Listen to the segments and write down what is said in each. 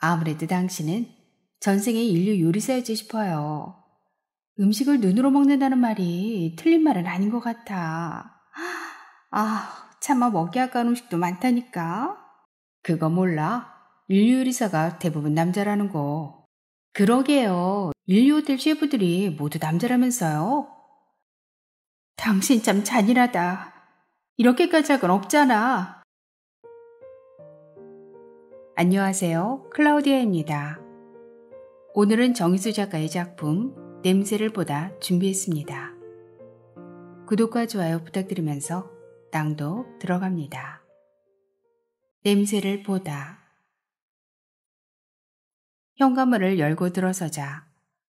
아무래도 당신은 전생의 인류 요리사였지 싶어요. 음식을 눈으로 먹는다는 말이 틀린 말은 아닌 것 같아. 차마 먹기 아까운 음식도 많다니까. 그거 몰라? 인류 요리사가 대부분 남자라는 거. 그러게요. 인류 호텔 셰프들이 모두 남자라면서요? 당신 참 잔인하다. 이렇게까지 할 건 없잖아. 안녕하세요. 클라우디아입니다. 오늘은 정희수 작가의 작품 냄새를 보다 준비했습니다. 구독과 좋아요 부탁드리면서 낭독 들어갑니다. 냄새를 보다. 현관문을 열고 들어서자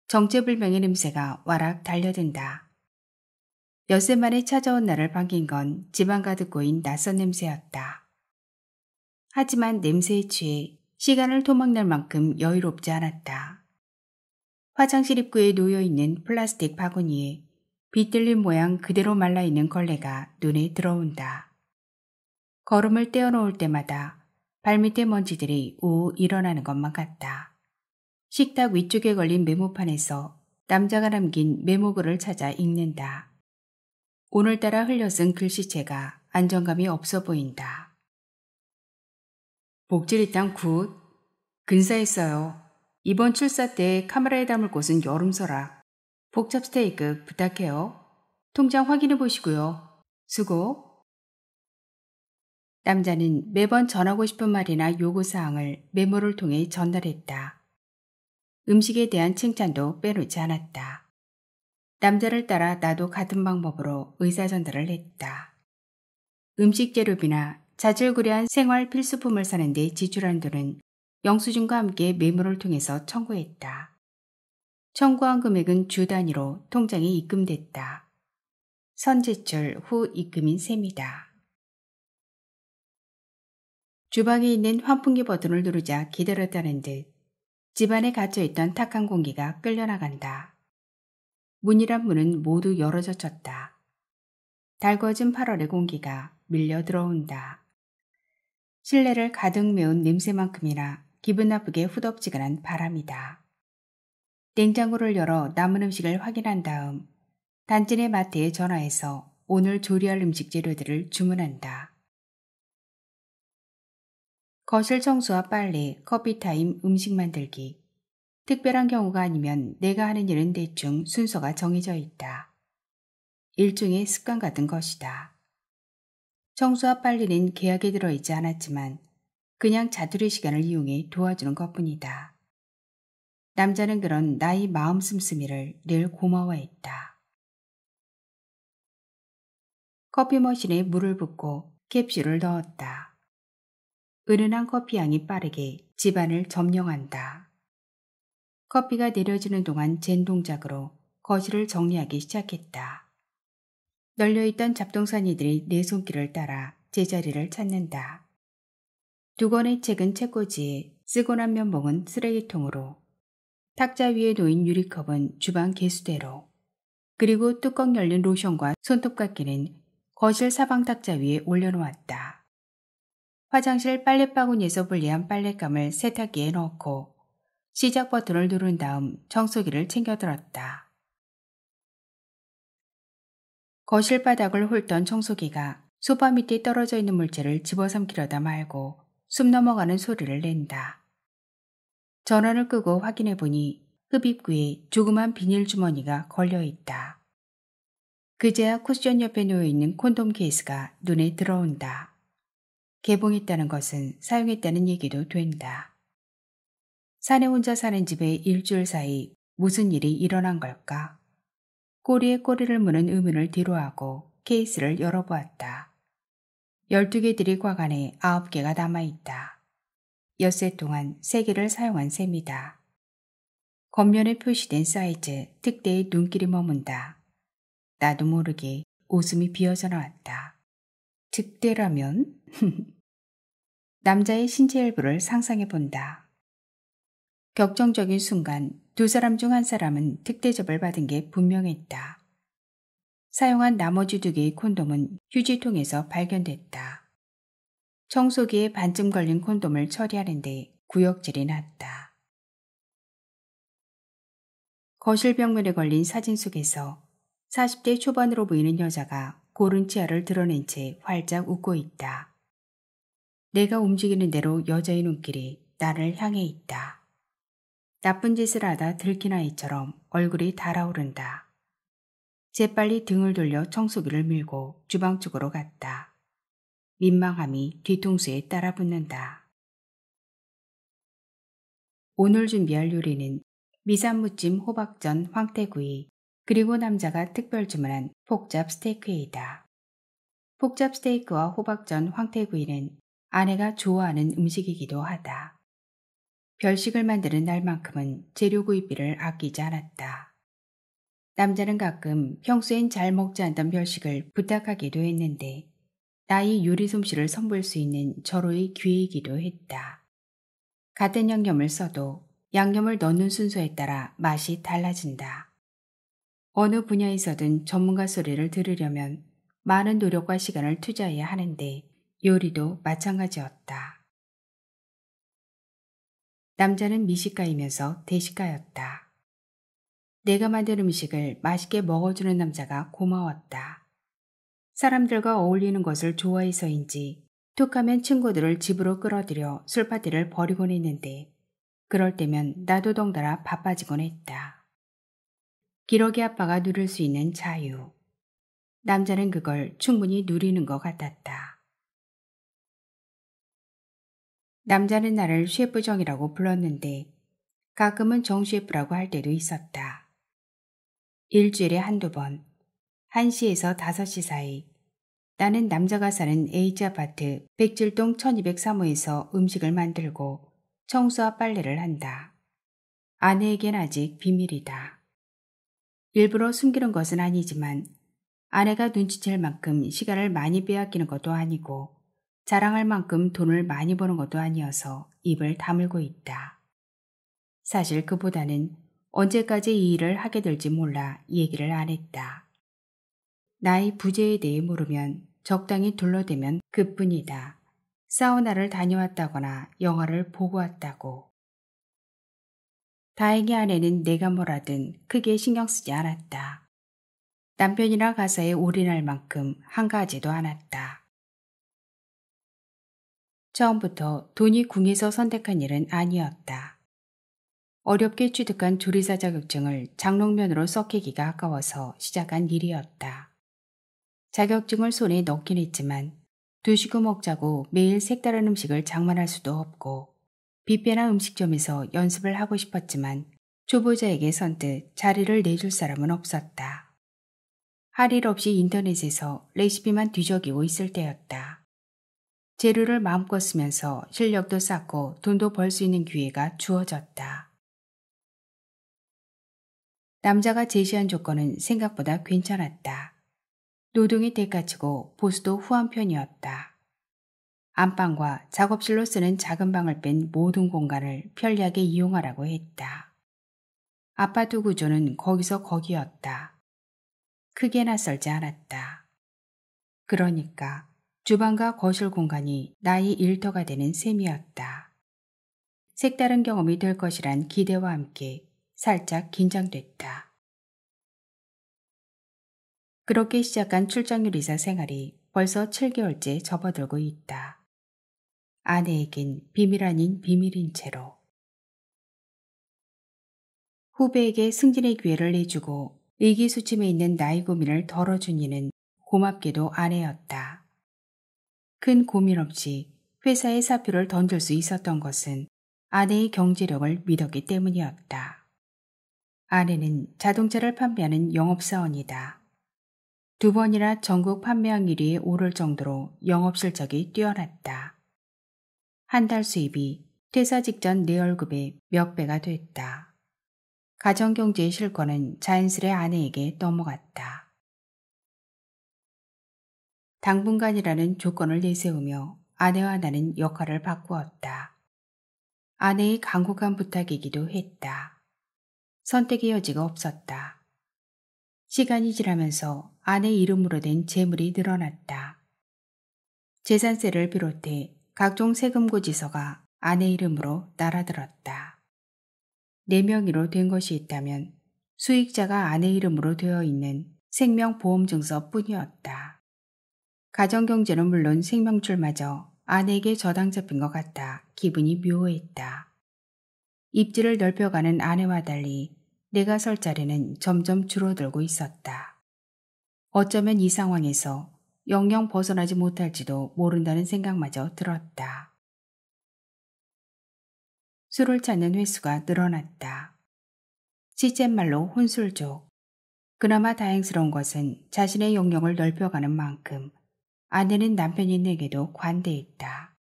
정체불명의 냄새가 와락 달려든다. 엿새 만에 찾아온 나를 반긴 건 집안 가득 고인 낯선 냄새였다. 하지만 냄새에 취해 시간을 토막낼 만큼 여유롭지 않았다. 화장실 입구에 놓여있는 플라스틱 바구니에 비틀린 모양 그대로 말라있는 걸레가 눈에 들어온다. 걸음을 떼어놓을 때마다 발밑에 먼지들이 우우 일어나는 것만 같다. 식탁 위쪽에 걸린 메모판에서 남자가 남긴 메모글을 찾아 읽는다. 오늘따라 흘려쓴 글씨체가 안정감이 없어 보인다. 복질 일단 굿. 근사했어요. 이번 출사 때 카메라에 담을 곳은 여름서라. 복잡 스테이크 부탁해요. 통장 확인해 보시고요. 수고. 남자는 매번 전하고 싶은 말이나 요구사항을 메모를 통해 전달했다. 음식에 대한 칭찬도 빼놓지 않았다. 남자를 따라 나도 같은 방법으로 의사 전달을 했다. 음식 재료비나 자질구레한 생활 필수품을 사는데 지출한 돈은 영수증과 함께 메모를 통해서 청구했다. 청구한 금액은 주 단위로 통장에 입금됐다. 선지출 후 입금인 셈이다. 주방에 있는 환풍기 버튼을 누르자 기다렸다는 듯 집안에 갇혀있던 탁한 공기가 끌려나간다. 문이란 문은 모두 열어젖혔다. 달궈진 8월의 공기가 밀려 들어온다. 실내를 가득 메운 냄새만큼이나 기분 나쁘게 후덥지근한 바람이다. 냉장고를 열어 남은 음식을 확인한 다음 단지 내 마트에 전화해서 오늘 조리할 음식 재료들을 주문한다. 거실 청소와 빨래, 커피타임, 음식 만들기. 특별한 경우가 아니면 내가 하는 일은 대충 순서가 정해져 있다. 일종의 습관 같은 것이다. 청소와 빨래는 계약에 들어있지 않았지만 그냥 자투리 시간을 이용해 도와주는 것뿐이다. 남자는 그런 나의 마음 씀씀이를 늘 고마워했다. 커피 머신에 물을 붓고 캡슐을 넣었다. 은은한 커피향이 빠르게 집안을 점령한다. 커피가 내려지는 동안 젠 동작으로 거실을 정리하기 시작했다. 널려있던 잡동사니들이 내 손길을 따라 제자리를 찾는다. 두 권의 책은 책꽂이에 쓰고 난 면봉은 쓰레기통으로, 탁자 위에 놓인 유리컵은 주방 개수대로, 그리고 뚜껑 열린 로션과 손톱깎이는 거실 사방 탁자 위에 올려놓았다. 화장실 빨래바구니에서 분리한 빨랫감을 세탁기에 넣고 시작 버튼을 누른 다음 청소기를 챙겨들었다. 거실 바닥을 훑던 청소기가 소파 밑에 떨어져 있는 물체를 집어삼키려다 말고 숨 넘어가는 소리를 낸다. 전원을 끄고 확인해보니 흡입구에 조그만 비닐 주머니가 걸려있다. 그제야 쿠션 옆에 놓여있는 콘돔 케이스가 눈에 들어온다. 개봉했다는 것은 사용했다는 얘기도 된다. 사내 혼자 사는 집에 일주일 사이 무슨 일이 일어난 걸까? 꼬리에 꼬리를 무는 의문을 뒤로하고 케이스를 열어보았다. 12개 들이과간에 9개가 남아있다. 엿새 동안 3개를 사용한 셈이다. 겉면에 표시된 사이즈, 특대의 눈길이 머문다. 나도 모르게 웃음이 비어져 나왔다. 특대라면? 남자의 신체 일부를 상상해본다. 격정적인 순간 두 사람 중 한 사람은 특대접을 받은 게 분명했다. 사용한 나머지 2개의 콘돔은 휴지통에서 발견됐다. 청소기에 반쯤 걸린 콘돔을 처리하는데 구역질이 났다. 거실 벽면에 걸린 사진 속에서 40대 초반으로 보이는 여자가 고른 치아를 드러낸 채 활짝 웃고 있다. 내가 움직이는 대로 여자의 눈길이 나를 향해 있다. 나쁜 짓을 하다 들킨 아이처럼 얼굴이 달아오른다. 재빨리 등을 돌려 청소기를 밀고 주방 쪽으로 갔다. 민망함이 뒤통수에 따라붙는다. 오늘 준비할 요리는 미산무찜 호박전 황태구이 그리고 남자가 특별 주문한 폭잡 스테이크이다. 폭잡 스테이크와 호박전 황태구이는 아내가 좋아하는 음식이기도 하다. 별식을 만드는 날만큼은 재료 구입비를 아끼지 않았다. 남자는 가끔 평소엔 잘 먹지 않던 별식을 부탁하기도 했는데 나의 요리 솜씨를 선보일 수 있는 절호의 기회이기도 했다. 같은 양념을 써도 양념을 넣는 순서에 따라 맛이 달라진다. 어느 분야에서든 전문가 소리를 들으려면 많은 노력과 시간을 투자해야 하는데 요리도 마찬가지였다. 남자는 미식가이면서 대식가였다. 내가 만든 음식을 맛있게 먹어주는 남자가 고마웠다. 사람들과 어울리는 것을 좋아해서인지 툭하면 친구들을 집으로 끌어들여 술파티를 벌이곤 했는데 그럴 때면 나도 덩달아 바빠지곤 했다. 기러기 아빠가 누릴 수 있는 자유. 남자는 그걸 충분히 누리는 것 같았다. 남자는 나를 셰프정이라고 불렀는데 가끔은 정 셰프라고 할 때도 있었다. 일주일에 한두 번, 1시에서 5시 사이 나는 남자가 사는 H아파트 백질동 1203호에서 음식을 만들고 청소와 빨래를 한다. 아내에겐 아직 비밀이다. 일부러 숨기는 것은 아니지만 아내가 눈치챌 만큼 시간을 많이 빼앗기는 것도 아니고 자랑할 만큼 돈을 많이 버는 것도 아니어서 입을 다물고 있다. 사실 그보다는 언제까지 이 일을 하게 될지 몰라 얘기를 안 했다. 나의 부재에 대해 모르면 적당히 둘러대면 그뿐이다. 사우나를 다녀왔다거나 영화를 보고 왔다고. 다행히 아내는 내가 뭐라든 크게 신경 쓰지 않았다. 남편이나 가사에 올인할 만큼 한가하지도 않았다. 처음부터 돈이 궁해서 선택한 일은 아니었다. 어렵게 취득한 조리사 자격증을 장롱면으로 썩히기가 아까워서 시작한 일이었다. 자격증을 손에 넣긴 했지만 두시고 먹자고 매일 색다른 음식을 장만할 수도 없고 뷔페나 음식점에서 연습을 하고 싶었지만 초보자에게 선뜻 자리를 내줄 사람은 없었다. 할 일 없이 인터넷에서 레시피만 뒤적이고 있을 때였다. 재료를 마음껏 쓰면서 실력도 쌓고 돈도 벌 수 있는 기회가 주어졌다. 남자가 제시한 조건은 생각보다 괜찮았다. 노동이 대가치고 보수도 후한 편이었다. 안방과 작업실로 쓰는 작은 방을 뺀 모든 공간을 편리하게 이용하라고 했다. 아파트 구조는 거기서 거기였다. 크게 낯설지 않았다. 그러니까 주방과 거실 공간이 나의 일터가 되는 셈이었다. 색다른 경험이 될 것이란 기대와 함께 살짝 긴장됐다. 그렇게 시작한 출장요리사 생활이 벌써 7개월째 접어들고 있다. 아내에겐 비밀 아닌 비밀인 채로. 후배에게 승진의 기회를 내주고 의기소침해 있는 나의 고민을 덜어준 이는 고맙게도 아내였다. 큰 고민 없이 회사에 사표를 던질 수 있었던 것은 아내의 경제력을 믿었기 때문이었다. 아내는 자동차를 판매하는 영업사원이다. 2번이나 전국 판매왕 1위에 오를 정도로 영업 실적이 뛰어났다. 한 달 수입이 퇴사 직전 내 월급의 몇 배가 됐다. 가정경제의 실권은 자연스레 아내에게 넘어갔다. 당분간이라는 조건을 내세우며 아내와 나는 역할을 바꾸었다. 아내의 간곡한 부탁이기도 했다. 선택의 여지가 없었다. 시간이 지나면서 아내 이름으로 된 재물이 늘어났다. 재산세를 비롯해 각종 세금 고지서가 아내 이름으로 날아들었다. 내 명의로 된 것이 있다면 수익자가 아내 이름으로 되어 있는 생명보험증서 뿐이었다. 가정경제는 물론 생명줄마저 아내에게 저당 잡힌 것 같아 기분이 묘했다. 입지를 넓혀가는 아내와 달리 내가 설 자리는 점점 줄어들고 있었다. 어쩌면 이 상황에서 영영 벗어나지 못할지도 모른다는 생각마저 들었다. 술을 찾는 횟수가 늘어났다. 시쳇말로 혼술족. 그나마 다행스러운 것은 자신의 영역을 넓혀가는 만큼 아내는 남편이 내게도 관대했다.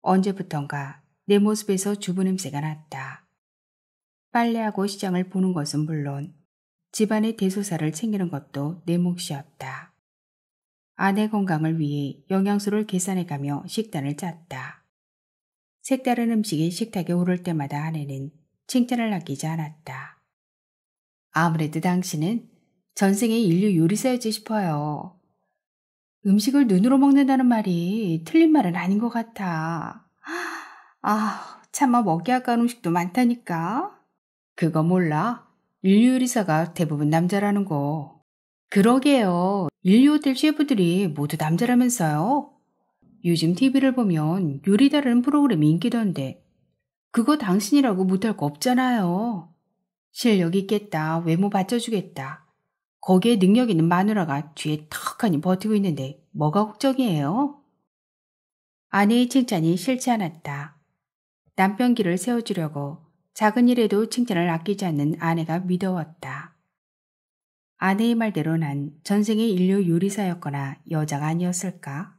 언제부턴가 내 모습에서 주부 냄새가 났다. 빨래하고 시장을 보는 것은 물론 집안의 대소사를 챙기는 것도 내 몫이었다. 아내 건강을 위해 영양소를 계산해가며 식단을 짰다. 색다른 음식이 식탁에 오를 때마다 아내는 칭찬을 아끼지 않았다. 아무래도 당신은 전생의 인류 요리사였지 싶어요. 음식을 눈으로 먹는다는 말이 틀린 말은 아닌 것 같아. 차마 먹기 아까운 음식도 많다니까. 그거 몰라? 인류 요리사가 대부분 남자라는 거. 그러게요. 인류 호텔 셰프들이 모두 남자라면서요. 요즘 TV를 보면 요리 다루는 프로그램이 인기던데 그거 당신이라고 못할 거 없잖아요. 실력 있겠다, 외모 받쳐주겠다. 거기에 능력 있는 마누라가 뒤에 턱하니 버티고 있는데 뭐가 걱정이에요? 아내의 칭찬이 싫지 않았다. 남편 길을 세워주려고 작은 일에도 칭찬을 아끼지 않는 아내가 미더웠다. 아내의 말대로 난 전생의 인류 요리사였거나 여자가 아니었을까?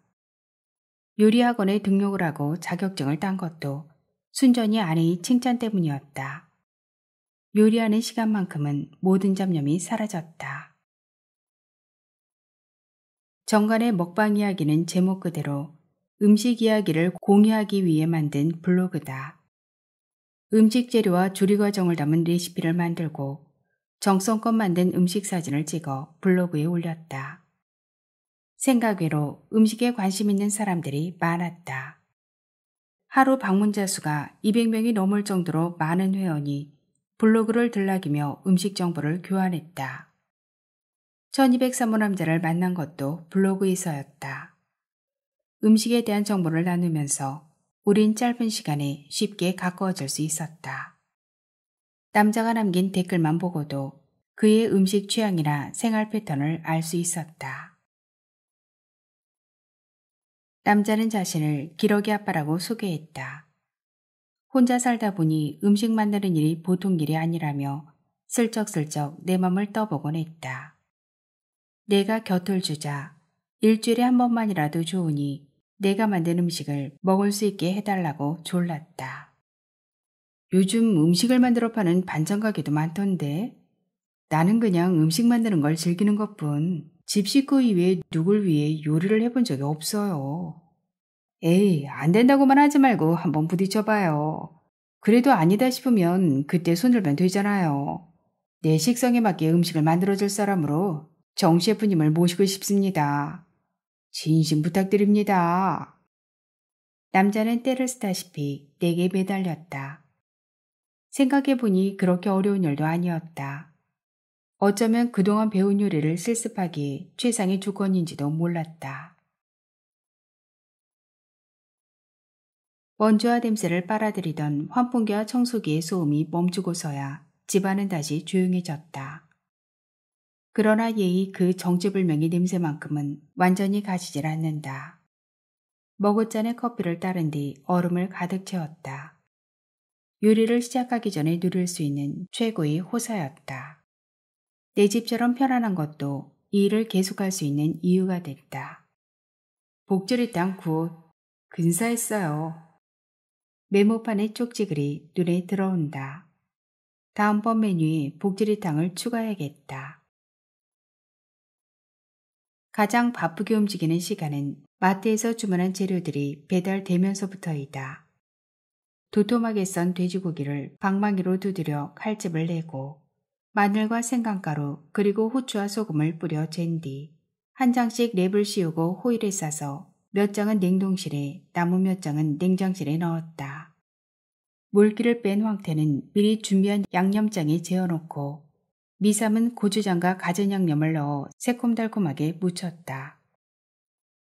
요리학원에 등록을 하고 자격증을 딴 것도 순전히 아내의 칭찬 때문이었다. 요리하는 시간만큼은 모든 잡념이 사라졌다. 정관의 먹방 이야기는 제목 그대로 음식 이야기를 공유하기 위해 만든 블로그다. 음식 재료와 조리 과정을 담은 레시피를 만들고 정성껏 만든 음식 사진을 찍어 블로그에 올렸다. 생각외로 음식에 관심 있는 사람들이 많았다. 하루 방문자 수가 200명이 넘을 정도로 많은 회원이 블로그를 들락이며 음식 정보를 교환했다. 1203호남자를 만난 것도 블로그에서였다. 음식에 대한 정보를 나누면서 우린 짧은 시간에 쉽게 가까워질 수 있었다. 남자가 남긴 댓글만 보고도 그의 음식 취향이나 생활 패턴을 알 수 있었다. 남자는 자신을 기러기 아빠라고 소개했다. 혼자 살다 보니 음식 만드는 일이 보통 일이 아니라며 슬쩍슬쩍 내 맘을 떠보곤 했다. 내가 곁을 주자 일주일에 한 번만이라도 좋으니 내가 만든 음식을 먹을 수 있게 해달라고 졸랐다. 요즘 음식을 만들어 파는 반찬 가게도 많던데 나는 그냥 음식 만드는 걸 즐기는 것뿐 집 식구 이외에 누굴 위해 요리를 해본 적이 없어요. 에이, 안 된다고만 하지 말고 한번 부딪혀봐요. 그래도 아니다 싶으면 그때 손들면 되잖아요. 내 식성에 맞게 음식을 만들어줄 사람으로 정 셰프님을 모시고 싶습니다. 진심 부탁드립니다. 남자는 때를 쓰다시피 내게 매달렸다. 생각해보니 그렇게 어려운 일도 아니었다. 어쩌면 그동안 배운 요리를 실습하기에 최상의 조건인지도 몰랐다. 먼지와 냄새를 빨아들이던 환풍기와 청소기의 소음이 멈추고서야 집안은 다시 조용해졌다. 그러나 예의 그 정체불명의 냄새만큼은 완전히 가시질 않는다. 머그잔에 커피를 따른 뒤 얼음을 가득 채웠다. 요리를 시작하기 전에 누릴 수 있는 최고의 호사였다. 내 집처럼 편안한 것도 이 일을 계속할 수 있는 이유가 됐다. 복조리탕 굿. 근사했어요. 메모판의 쪽지글이 눈에 들어온다. 다음번 메뉴에 복지리탕을 추가해야겠다. 가장 바쁘게 움직이는 시간은 마트에서 주문한 재료들이 배달되면서부터이다. 도톰하게 썬 돼지고기를 방망이로 두드려 칼집을 내고 마늘과 생강가루 그리고 후추와 소금을 뿌려 잰 뒤 한 장씩 랩을 씌우고 호일에 싸서 몇 장은 냉동실에, 남은 몇 장은 냉장실에 넣었다. 물기를 뺀 황태는 미리 준비한 양념장에 재워놓고 미삼은 고추장과 가진 양념을 넣어 새콤달콤하게 무쳤다.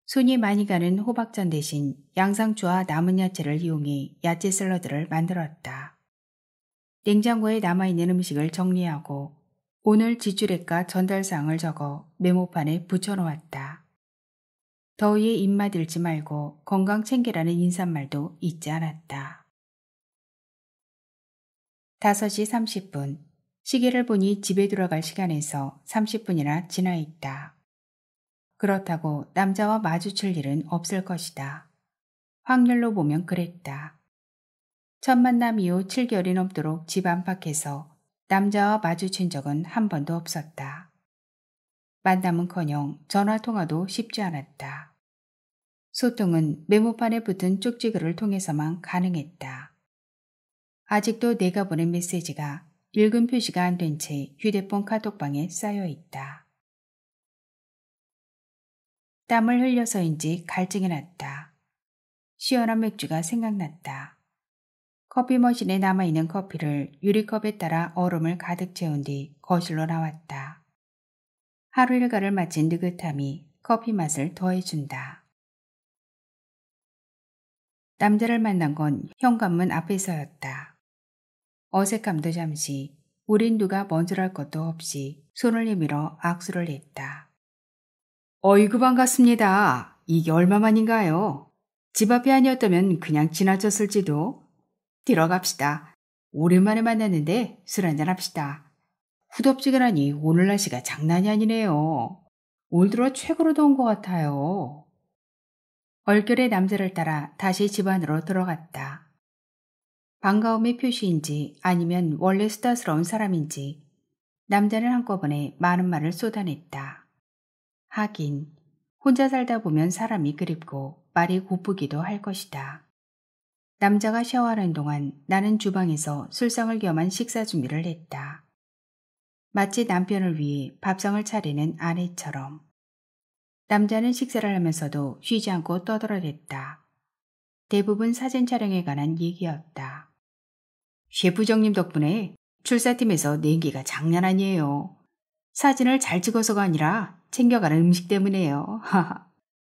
손이 많이 가는 호박전 대신 양상추와 남은 야채를 이용해 야채 샐러드를 만들었다. 냉장고에 남아있는 음식을 정리하고 오늘 지출액과 전달사항을 적어 메모판에 붙여놓았다. 더위에 입맛 잃지 말고 건강 챙기라는 인사말도 잊지 않았다. 5시 30분. 시계를 보니 집에 들어갈 시간에서 30분이나 지나 있다. 그렇다고 남자와 마주칠 일은 없을 것이다. 확률로 보면 그랬다. 첫 만남 이후 7개월이 넘도록 집 안팎에서 남자와 마주친 적은 한 번도 없었다. 만남은커녕 전화통화도 쉽지 않았다. 소통은 메모판에 붙은 쪽지글을 통해서만 가능했다. 아직도 내가 보낸 메시지가 읽은 표시가 안 된 채 휴대폰 카톡방에 쌓여 있다. 땀을 흘려서인지 갈증이 났다. 시원한 맥주가 생각났다. 커피 머신에 남아있는 커피를 유리컵에 따라 얼음을 가득 채운 뒤 거실로 나왔다. 하루 일과를 마친 느긋함이 커피 맛을 더해준다. 남자를 만난 건 현관문 앞에서였다. 어색함도 잠시, 우린 누가 먼저랄 것도 없이 손을 내밀어 악수를 했다. 어이구 반갑습니다. 이게 얼마만인가요? 집 앞이 아니었다면 그냥 지나쳤을지도. 들어갑시다. 오랜만에 만났는데 술 한잔 합시다. 후덥지근하니 오늘 날씨가 장난이 아니네요. 올 들어 최고로 더운 것 같아요. 얼결에 남자를 따라 다시 집 안으로 들어갔다. 반가움의 표시인지 아니면 원래 수다스러운 사람인지 남자는 한꺼번에 많은 말을 쏟아냈다. 하긴 혼자 살다 보면 사람이 그립고 말이 고프기도 할 것이다. 남자가 샤워하는 동안 나는 주방에서 술상을 겸한 식사 준비를 했다. 마치 남편을 위해 밥상을 차리는 아내처럼. 남자는 식사를 하면서도 쉬지 않고 떠들어댔다. 대부분 사진 촬영에 관한 얘기였다. 셰프정님 덕분에 출사팀에서 내기가 장난 아니에요. 사진을 잘 찍어서가 아니라 챙겨가는 음식 때문에요.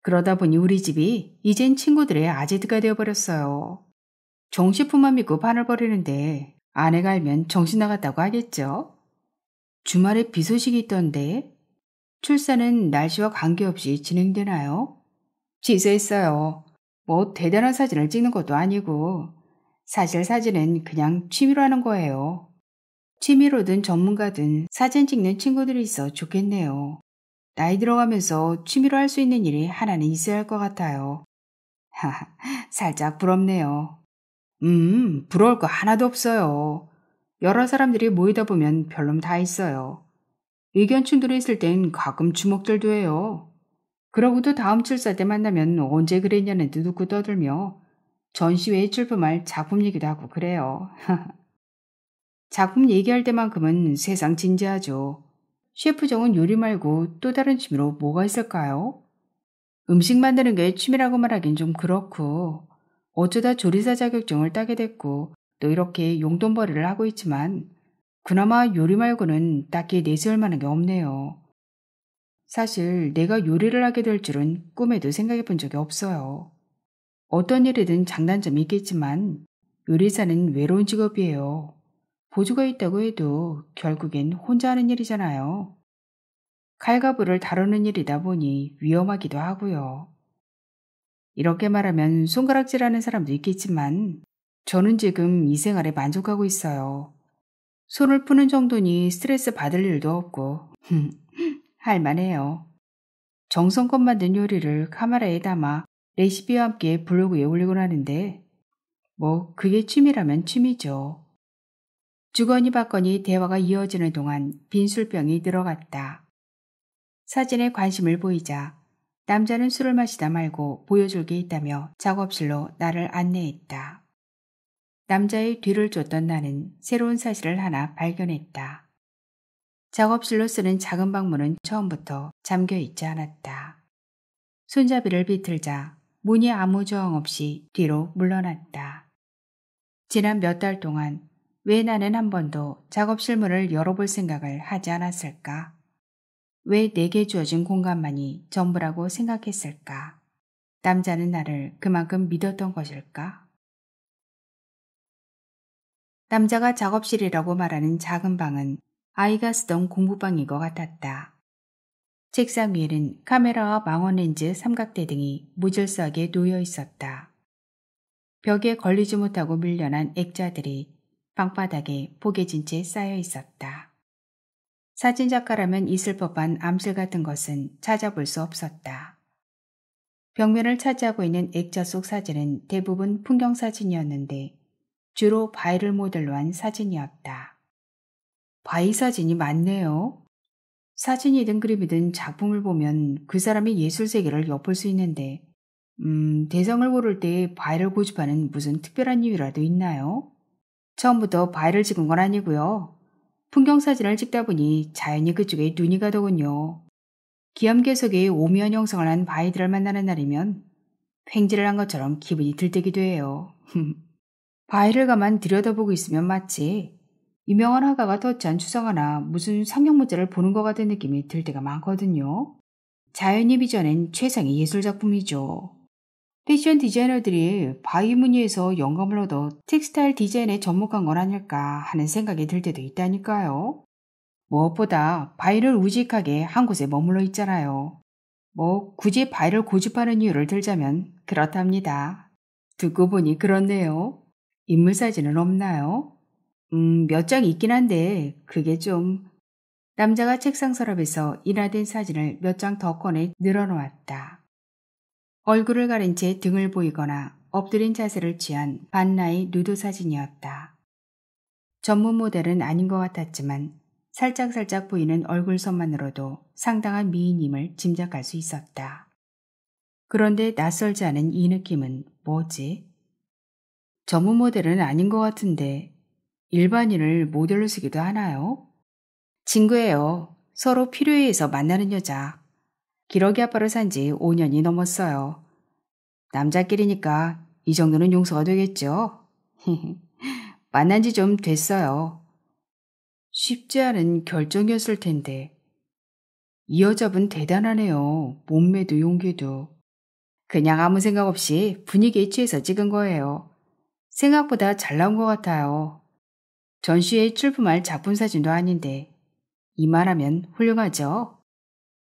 그러다 보니 우리 집이 이젠 친구들의 아재드가 되어버렸어요. 정셰프만 믿고 판을 벌이는데 아내가 알면 정신 나갔다고 하겠죠? 주말에 비 소식이 있던데 출사는 날씨와 관계없이 진행되나요? 취소했어요. 뭐 대단한 사진을 찍는 것도 아니고 사실 사진은 그냥 취미로 하는 거예요. 취미로든 전문가든 사진 찍는 친구들이 있어 좋겠네요. 나이 들어가면서 취미로 할 수 있는 일이 하나는 있어야 할 것 같아요. 살짝 부럽네요. 부러울 거 하나도 없어요. 여러 사람들이 모이다 보면 별놈 다 있어요. 의견 충돌이 있을 땐 가끔 주먹질도 해요. 그러고도 다음 출사 때 만나면 언제 그랬냐는 듯 웃고 떠들며 전시회에 출품할 작품 얘기도 하고 그래요. 작품 얘기할 때만큼은 세상 진지하죠. 셰프정은 요리 말고 또 다른 취미로 뭐가 있을까요? 음식 만드는 게 취미라고 말하긴 좀 그렇고 어쩌다 조리사 자격증을 따게 됐고 또 이렇게 용돈벌이를 하고 있지만 그나마 요리 말고는 딱히 내세울 만한 게 없네요. 사실 내가 요리를 하게 될 줄은 꿈에도 생각해 본 적이 없어요. 어떤 일이든 장단점이 있겠지만 요리사는 외로운 직업이에요. 보조가 있다고 해도 결국엔 혼자 하는 일이잖아요. 칼과불을 다루는 일이다 보니 위험하기도 하고요. 이렇게 말하면 손가락질하는 사람도 있겠지만 저는 지금 이 생활에 만족하고 있어요. 손을 푸는 정도니 스트레스 받을 일도 없고 할만해요. 정성껏 만든 요리를 카메라에 담아 레시피와 함께 블로그에 올리곤 하는데 뭐 그게 취미라면 취미죠. 주거니 받거니 대화가 이어지는 동안 빈 술병이 늘어갔다. 사진에 관심을 보이자 남자는 술을 마시다 말고 보여줄 게 있다며 작업실로 나를 안내했다. 남자의 뒤를 쫓던 나는 새로운 사실을 하나 발견했다. 작업실로 쓰는 작은 방문은 처음부터 잠겨 있지 않았다. 손잡이를 비틀자 문이 아무 저항 없이 뒤로 물러났다. 지난 몇 달 동안 왜 나는 한 번도 작업실 문을 열어볼 생각을 하지 않았을까? 왜 내게 주어진 공간만이 전부라고 생각했을까? 남자는 나를 그만큼 믿었던 것일까? 남자가 작업실이라고 말하는 작은 방은 아이가 쓰던 공부방인 것 같았다. 책상 위에는 카메라와 망원렌즈 삼각대 등이 무질서하게 놓여 있었다. 벽에 걸리지 못하고 밀려난 액자들이 방바닥에 포개진 채 쌓여 있었다. 사진작가라면 있을 법한 암실 같은 것은 찾아볼 수 없었다. 벽면을 차지하고 있는 액자 속 사진은 대부분 풍경사진이었는데 주로 바위를 모델로 한 사진이었다. 바위 사진이 많네요. 사진이든 그림이든 작품을 보면 그 사람의 예술 세계를 엿볼 수 있는데 대상을 고를 때 바위를 고집하는 무슨 특별한 이유라도 있나요? 처음부터 바위를 찍은 건 아니고요. 풍경사진을 찍다 보니 자연히 그쪽에 눈이 가더군요. 기암괴석의 오묘한 형성을 한 바위들을 만나는 날이면 횡재를 한 것처럼 기분이 들뜨기도 해요. 바위를 가만 들여다보고 있으면 마치 유명한 화가가 터치한 추상화나 무슨 상형문자를 보는 것 같은 느낌이 들 때가 많거든요. 자연이 빚어낸 최상의 예술작품이죠. 패션 디자이너들이 바위 무늬에서 영감을 얻어 텍스타일 디자인에 접목한 건 아닐까 하는 생각이 들 때도 있다니까요. 무엇보다 바위를 우직하게 한 곳에 머물러 있잖아요. 굳이 바위를 고집하는 이유를 들자면 그렇답니다. 듣고 보니 그렇네요. 인물 사진은 없나요? 몇 장 있긴 한데 그게 좀... 남자가 책상 서랍에서 인화된 사진을 몇 장 더 꺼내 늘어놓았다. 얼굴을 가린 채 등을 보이거나 엎드린 자세를 취한 반나의 누드 사진이었다. 전문 모델은 아닌 것 같았지만 살짝살짝 보이는 얼굴선만으로도 상당한 미인임을 짐작할 수 있었다. 그런데 낯설지 않은 이 느낌은 뭐지? 전문 모델은 아닌 것 같은데 일반인을 모델로 쓰기도 하나요? 친구예요. 서로 필요해 해서 만나는 여자. 기러기 아빠로 산 지 5년이 넘었어요. 남자끼리니까 이 정도는 용서가 되겠죠? 만난 지 좀 됐어요. 쉽지 않은 결정이었을 텐데. 이 여자분 대단하네요. 몸매도 용기도. 그냥 아무 생각 없이 분위기에 취해서 찍은 거예요. 생각보다 잘 나온 것 같아요. 전시회에 출품할 작품 사진도 아닌데 이만하면 훌륭하죠?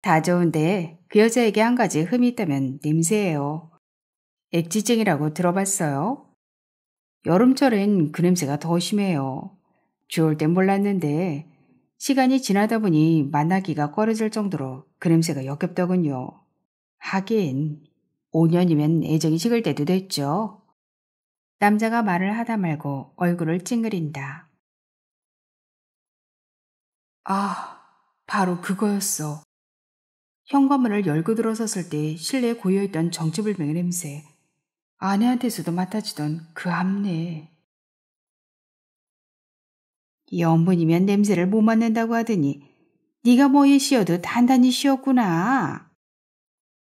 다 좋은데 그 여자에게 한 가지 흠이 있다면 냄새예요. 액지증이라고 들어봤어요? 여름철엔 그 냄새가 더 심해요. 좋을 땐 몰랐는데 시간이 지나다 보니 만나기가 꺼려질 정도로 그 냄새가 역겹더군요. 하긴 5년이면 애정이 식을 때도 됐죠. 남자가 말을 하다 말고 얼굴을 찡그린다. 아, 바로 그거였어. 현관문을 열고 들어섰을 때 실내에 고여있던 정체불명의 냄새. 아내한테서도 맡아주던 그 암내. 연분이면 냄새를 못 맡는다고 하더니 네가 뭐에 씌어도 단단히 씌었구나.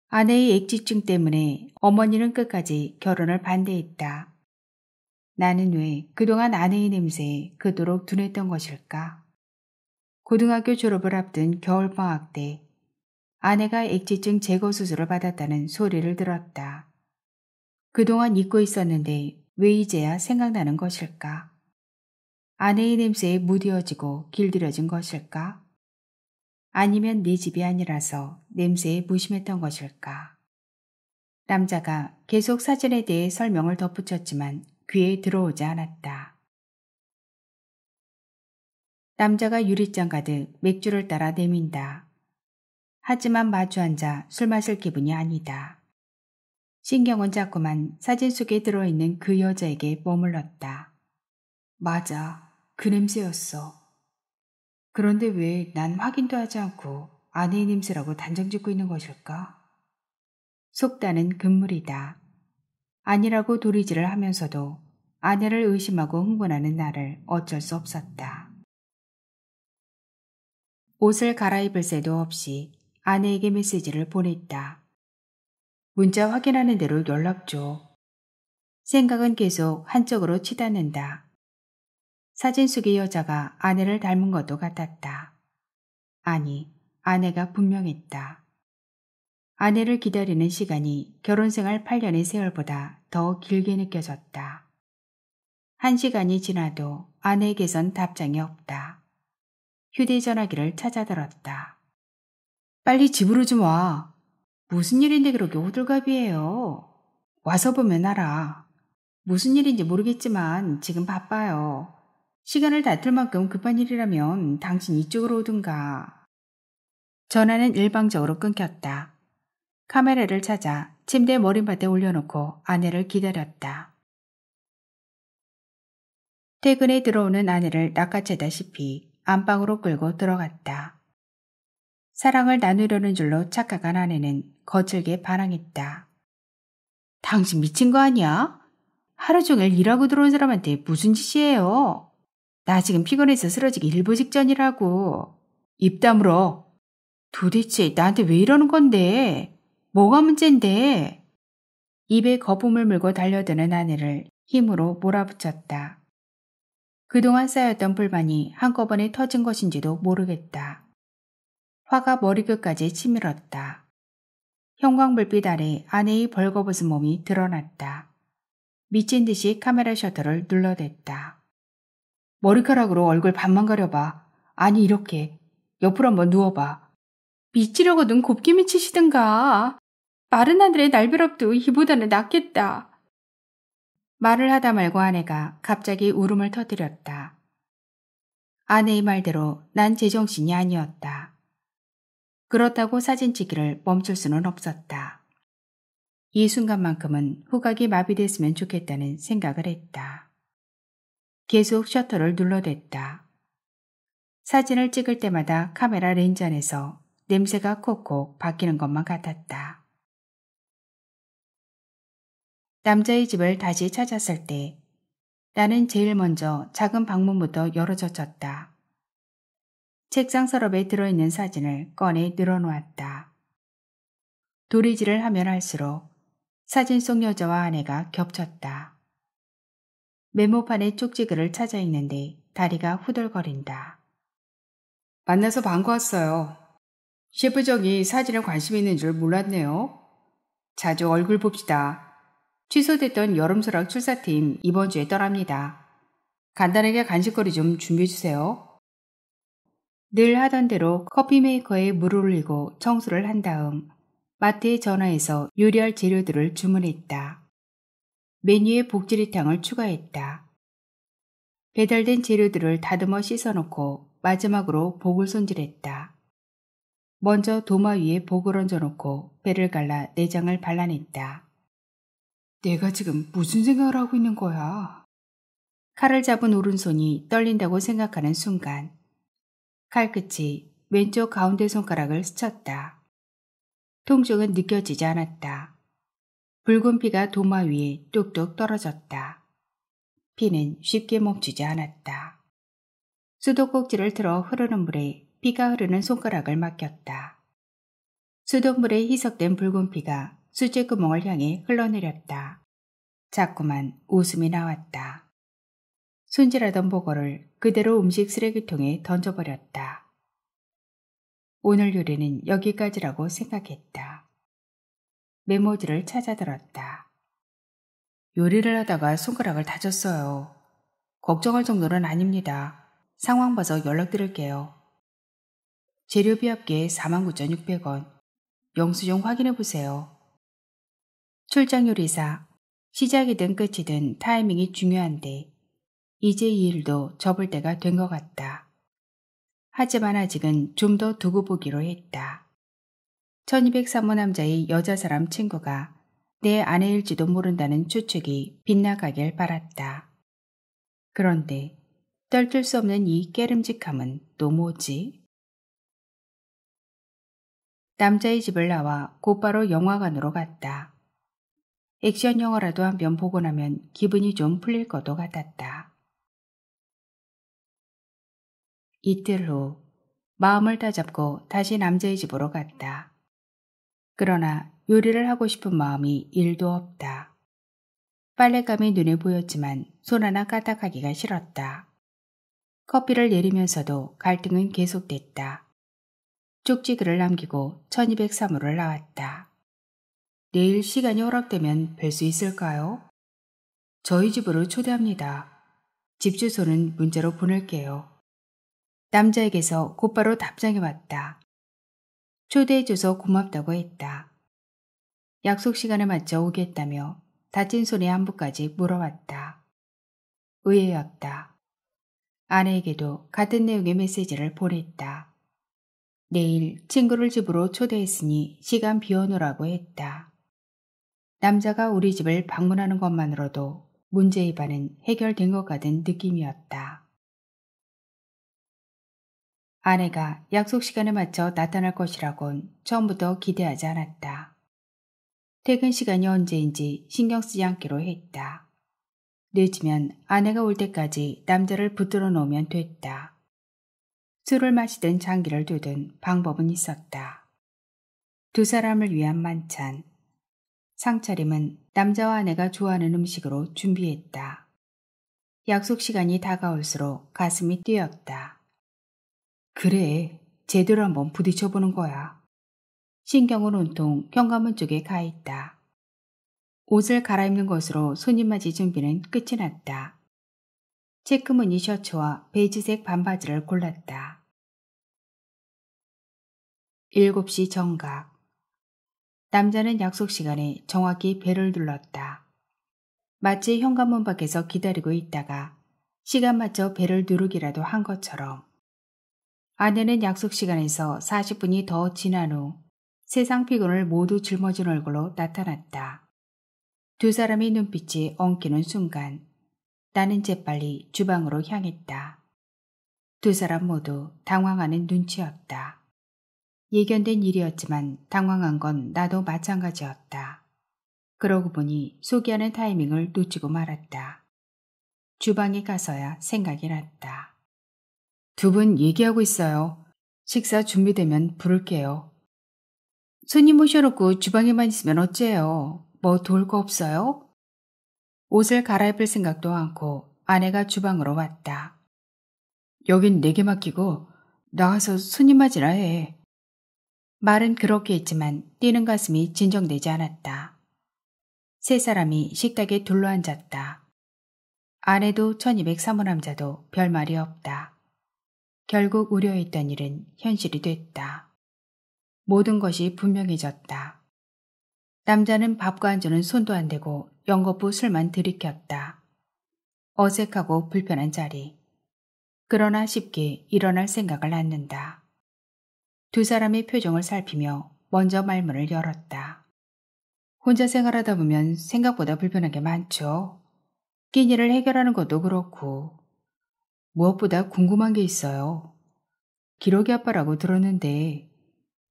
아내의 액지증 때문에 어머니는 끝까지 결혼을 반대했다. 나는 왜 그동안 아내의 냄새에 그토록 둔했던 것일까? 고등학교 졸업을 앞둔 겨울방학 때 아내가 액지증 제거 수술을 받았다는 소리를 들었다. 그동안 잊고 있었는데 왜 이제야 생각나는 것일까? 아내의 냄새에 무뎌지고 길들여진 것일까? 아니면 내 집이 아니라서 냄새에 무심했던 것일까? 남자가 계속 사진에 대해 설명을 덧붙였지만 귀에 들어오지 않았다. 남자가 유리잔 가득 맥주를 따라 내민다. 하지만 마주 앉아 술 마실 기분이 아니다. 신경은 자꾸만 사진 속에 들어있는 그 여자에게 머물렀다. 맞아, 그 냄새였어. 그런데 왜 난 확인도 하지 않고 아내의 냄새라고 단정짓고 있는 것일까? 속단은 금물이다. 아니라고 도리질을 하면서도 아내를 의심하고 흥분하는 나를 어쩔 수 없었다. 옷을 갈아입을 새도 없이 아내에게 메시지를 보냈다. 문자 확인하는 대로 연락 줘. 생각은 계속 한쪽으로 치닫는다. 사진 속의 여자가 아내를 닮은 것도 같았다. 아니, 아내가 분명했다. 아내를 기다리는 시간이 결혼생활 8년의 세월보다 더 길게 느껴졌다. 1시간이 지나도 아내에게선 답장이 없다. 휴대전화기를 찾아들었다. 빨리 집으로 좀 와. 무슨 일인데 그렇게 호들갑이에요. 와서 보면 알아. 무슨 일인지 모르겠지만 지금 바빠요. 시간을 다툴 만큼 급한 일이라면 당신 이쪽으로 오든가. 전화는 일방적으로 끊겼다. 카메라를 찾아 침대 머리맡에 올려놓고 아내를 기다렸다. 퇴근에 들어오는 아내를 낚아채다시피 안방으로 끌고 들어갔다. 사랑을 나누려는 줄로 착각한 아내는 거칠게 반항했다. 당신 미친 거 아니야? 하루 종일 일하고 들어온 사람한테 무슨 짓이에요? 나 지금 피곤해서 쓰러지기 일보 직전이라고. 입 다물어. 도대체 나한테 왜 이러는 건데? 뭐가 문제인데? 입에 거품을 물고 달려드는 아내를 힘으로 몰아붙였다. 그동안 쌓였던 불만이 한꺼번에 터진 것인지도 모르겠다. 화가 머리끝까지 치밀었다. 형광불빛 아래 아내의 벌거벗은 몸이 드러났다. 미친 듯이 카메라 셔터를 눌러댔다. 머리카락으로 얼굴 반만 가려봐. 아니 이렇게. 옆으로 한번 누워봐. 미치려거든 곱게 미치시든가. 마른 하늘의 날벼락도 이보다는 낫겠다. 말을 하다 말고 아내가 갑자기 울음을 터뜨렸다. 아내의 말대로 난 제정신이 아니었다. 그렇다고 사진 찍기를 멈출 수는 없었다. 이 순간만큼은 후각이 마비됐으면 좋겠다는 생각을 했다. 계속 셔터를 눌러댔다. 사진을 찍을 때마다 카메라 렌즈 안에서 냄새가 콕콕 바뀌는 것만 같았다. 남자의 집을 다시 찾았을 때 나는 제일 먼저 작은 방문부터 열어젖혔다. 책상 서랍에 들어있는 사진을 꺼내 늘어놓았다. 도리질을 하면 할수록 사진 속 여자와 아내가 겹쳤다. 메모판에 쪽지글을 찾아 읽는데 다리가 후들거린다. 만나서 반가웠어요. 셰프적이 사진에 관심 있는 줄 몰랐네요. 자주 얼굴 봅시다. 취소됐던 여름소락 출사팀 이번 주에 떠납니다. 간단하게 간식거리 좀 준비해주세요. 늘 하던 대로 커피 메이커에 물을 올리고 청소를 한 다음 마트에 전화해서 요리할 재료들을 주문했다. 메뉴에 복지리탕을 추가했다. 배달된 재료들을 다듬어 씻어놓고 마지막으로 복을 손질했다. 먼저 도마 위에 복을 얹어놓고 배를 갈라 내장을 발라냈다. 내가 지금 무슨 생각을 하고 있는 거야? 칼을 잡은 오른손이 떨린다고 생각하는 순간 칼끝이 왼쪽 가운데 손가락을 스쳤다. 통증은 느껴지지 않았다. 붉은 피가 도마 위에 뚝뚝 떨어졌다. 피는 쉽게 멈추지 않았다. 수도꼭지를 틀어 흐르는 물에 피가 흐르는 손가락을 맡겼다. 수돗물에 희석된 붉은 피가 수제구멍을 향해 흘러내렸다. 자꾸만 웃음이 나왔다. 손질하던 보고를 그대로 음식 쓰레기통에 던져버렸다. 오늘 요리는 여기까지라고 생각했다. 메모지를 찾아들었다. 요리를 하다가 손가락을 다쳤어요. 걱정할 정도는 아닙니다. 상황 봐서 연락드릴게요. 재료비 합계 49,600원. 영수증 확인해보세요. 출장 요리사. 시작이든 끝이든 타이밍이 중요한데 이제 이 일도 접을 때가 된 것 같다. 하지만 아직은 좀 더 두고 보기로 했다. 1203호 남자의 여자 사람 친구가 내 아내일지도 모른다는 추측이 빗나가길 바랐다. 그런데 떨칠 수 없는 이 깨름직함은 또 뭐지? 남자의 집을 나와 곧바로 영화관으로 갔다. 액션 영화라도 한 편 보고 나면 기분이 좀 풀릴 것도 같았다. 이틀 후 마음을 다잡고 다시 남자의 집으로 갔다. 그러나 요리를 하고 싶은 마음이 1도 없다. 빨랫감이 눈에 보였지만 손 하나 까딱하기가 싫었다. 커피를 내리면서도 갈등은 계속됐다. 쪽지글을 남기고 1203호를 나왔다. 내일 시간이 허락되면 뵐 수 있을까요? 저희 집으로 초대합니다. 집 주소는 문자로 보낼게요. 남자에게서 곧바로 답장이 왔다. 초대해줘서 고맙다고 했다. 약속 시간에 맞춰 오겠다며 다친 손의 안부까지 물어왔다. 의외였다. 아내에게도 같은 내용의 메시지를 보냈다. 내일 친구를 집으로 초대했으니 시간 비워놓으라고 했다. 남자가 우리 집을 방문하는 것만으로도 문제 위반은 해결된 것 같은 느낌이었다. 아내가 약속 시간에 맞춰 나타날 것이라곤 처음부터 기대하지 않았다. 퇴근 시간이 언제인지 신경 쓰지 않기로 했다. 늦으면 아내가 올 때까지 남자를 붙들어 놓으면 됐다. 술을 마시든 장기를 두든 방법은 있었다. 두 사람을 위한 만찬. 상차림은 남자와 아내가 좋아하는 음식으로 준비했다. 약속 시간이 다가올수록 가슴이 뛰었다. 그래, 제대로 한번 부딪혀보는 거야. 신경은 온통 현관문 쪽에 가 있다. 옷을 갈아입는 것으로 손님 맞이 준비는 끝이 났다. 체크무늬 셔츠와 베이지색 반바지를 골랐다. 7시 정각. 남자는 약속 시간에 정확히 벨을 눌렀다. 마치 현관문 밖에서 기다리고 있다가 시간 맞춰 벨을 누르기라도 한 것처럼. 아내는 약속 시간에서 40분이 더 지난 후 세상 피곤을 모두 짊어진 얼굴로 나타났다. 두 사람의 눈빛이 엉키는 순간 나는 재빨리 주방으로 향했다. 두 사람 모두 당황하는 눈치였다. 예견된 일이었지만 당황한 건 나도 마찬가지였다. 그러고 보니 소개하는 타이밍을 놓치고 말았다. 주방에 가서야 생각이 났다. 두 분 얘기하고 있어요. 식사 준비되면 부를게요. 손님 모셔놓고 주방에만 있으면 어째요? 뭐 도울 거 없어요? 옷을 갈아입을 생각도 않고 아내가 주방으로 왔다. 여긴 내게 맡기고 나가서 손님 맞이나 해. 말은 그렇게 했지만 뛰는 가슴이 진정되지 않았다. 세 사람이 식탁에 둘러앉았다. 아내도 1203호 남자도 별말이 없다. 결국 우려했던 일은 현실이 됐다. 모든 것이 분명해졌다. 남자는 밥과 안주는 손도 안 대고 연거푸 술만 들이켰다. 어색하고 불편한 자리. 그러나 쉽게 일어날 생각을 낳는다. 두 사람의 표정을 살피며 먼저 말문을 열었다. 혼자 생활하다 보면 생각보다 불편한 게 많죠. 끼니를 해결하는 것도 그렇고. 무엇보다 궁금한 게 있어요. 기러기 아빠라고 들었는데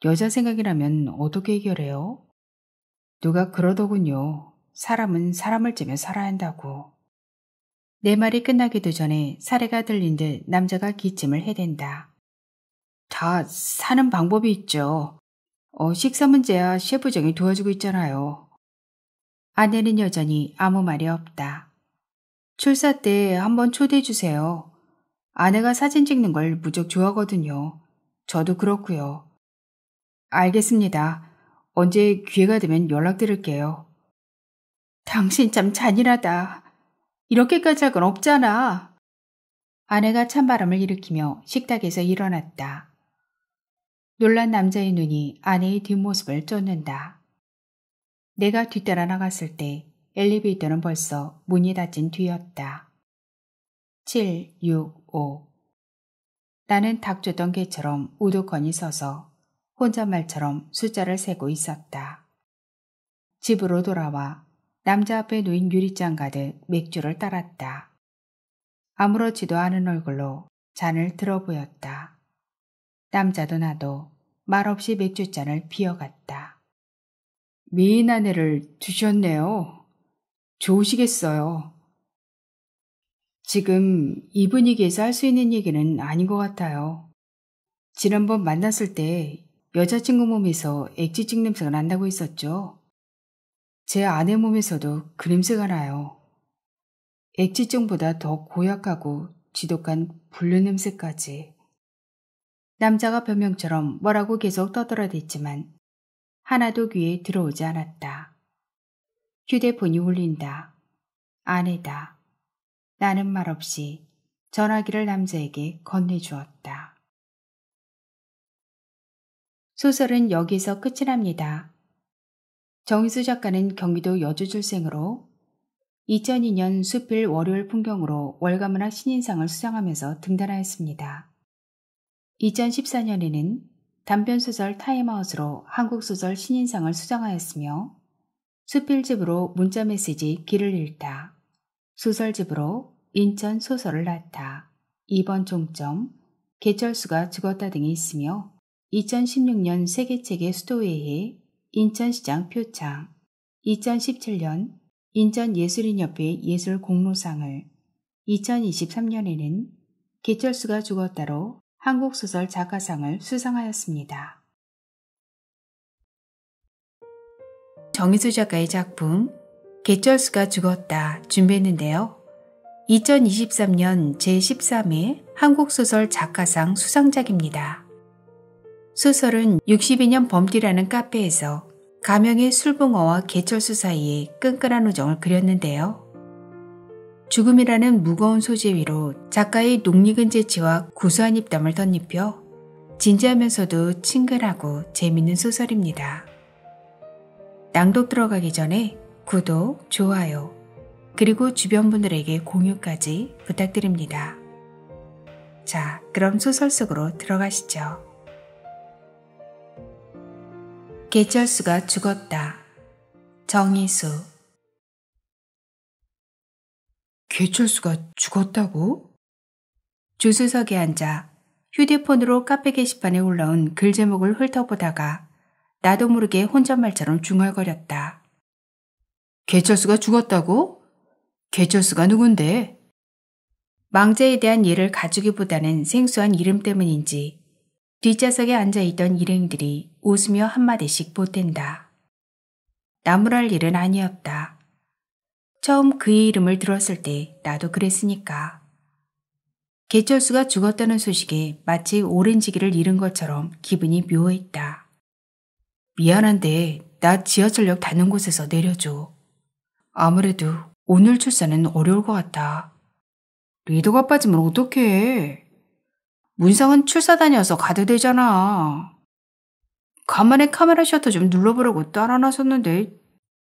여자 생각이 나면 어떻게 해결해요? 누가 그러더군요. 사람은 사람을 째며 살아야 한다고. 내 말이 끝나기도 전에 사례가 들린 듯 남자가 기침을 해댄다. 다 사는 방법이 있죠. 식사 문제야 셰프정이 도와주고 있잖아요. 아내는 여전히 아무 말이 없다. 출사 때 한번 초대해 주세요. 아내가 사진 찍는 걸 무척 좋아하거든요. 저도 그렇고요. 알겠습니다. 언제 기회가 되면 연락드릴게요. 당신 참 잔인하다. 이렇게까지 할 건 없잖아. 아내가 찬바람을 일으키며 식탁에서 일어났다. 놀란 남자의 눈이 아내의 뒷모습을 쫓는다. 내가 뒤따라 나갔을 때 엘리베이터는 벌써 문이 닫힌 뒤였다. 7, 6, 5. 나는 닥쳤던 개처럼 우두커니 서서 혼잣말처럼 숫자를 세고 있었다. 집으로 돌아와 남자 앞에 놓인 유리잔 가득 맥주를 따랐다. 아무렇지도 않은 얼굴로 잔을 들어 보였다. 남자도 나도 말없이 맥주잔을 비워갔다. 미인 아내를 두셨네요. 좋으시겠어요. 지금 이 분위기에서 할 수 있는 얘기는 아닌 것 같아요. 지난번 만났을 때 여자친구 몸에서 액지직 냄새가 난다고 했었죠. 제 아내 몸에서도 그 냄새가 나요. 액지증보다 더 고약하고 지독한 불륜 냄새까지. 남자가 변명처럼 뭐라고 계속 떠들어댔지만 하나도 귀에 들어오지 않았다. 휴대폰이 울린다. 아내다. 나는 말없이 전화기를 남자에게 건네주었다. 소설은 여기서 끝이 납니다. 정희수 작가는 경기도 여주 출생으로 2002년 수필 월요일 풍경으로 월간문학 신인상을 수상하면서 등단하였습니다. 2014년에는 단편소설 타임아웃으로 한국소설 신인상을 수상하였으며 수필집으로 문자메시지 길을 잃다, 소설집으로 인천 소설을 낳다, 2번 종점, 개철수가 죽었다 등이 있으며 2016년 세계책의 수도회의 인천시장 표창, 2017년 인천예술인협회 예술공로상을, 2023년에는 개철수가 죽었다로 한국소설 작가상을 수상하였습니다. 정희수 작가의 작품 개철수가 죽었다 준비했는데요. 2023년 제13회 한국소설 작가상 수상작입니다. 소설은 62년 범띠라는 카페에서 가명의 술붕어와 개철수 사이에 끈끈한 우정을 그렸는데요. 죽음이라는 무거운 소재 위로 작가의 낯익은 재치와 구수한 입담을 덧입혀 진지하면서도 친근하고 재밌는 소설입니다. 낭독 들어가기 전에 구독, 좋아요, 그리고 주변 분들에게 공유까지 부탁드립니다. 자, 그럼 소설 속으로 들어가시죠. 개철수가 죽었다. 정희수. 개철수가 죽었다고? 주수석에 앉아 휴대폰으로 카페 게시판에 올라온 글 제목을 훑어보다가 나도 모르게 혼잣말처럼 중얼거렸다. 개철수가 죽었다고? 개철수가 누군데? 망자에 대한 예를 가주기보다는 생소한 이름 때문인지 뒷좌석에 앉아있던 일행들이 웃으며 한마디씩 보탠다. 나무랄 일은 아니었다. 처음 그의 이름을 들었을 때 나도 그랬으니까. 개철수가 죽었다는 소식에 마치 오렌지기를 잃은 것처럼 기분이 묘했다. 미안한데 나 지하철역 닿는 곳에서 내려줘. 아무래도 오늘 출사는 어려울 것 같아. 리더가 빠지면 어떡해. 문상은 출사 다녀서 가도 되잖아. 간만에 카메라 셔터 좀 눌러보려고 따라 나섰는데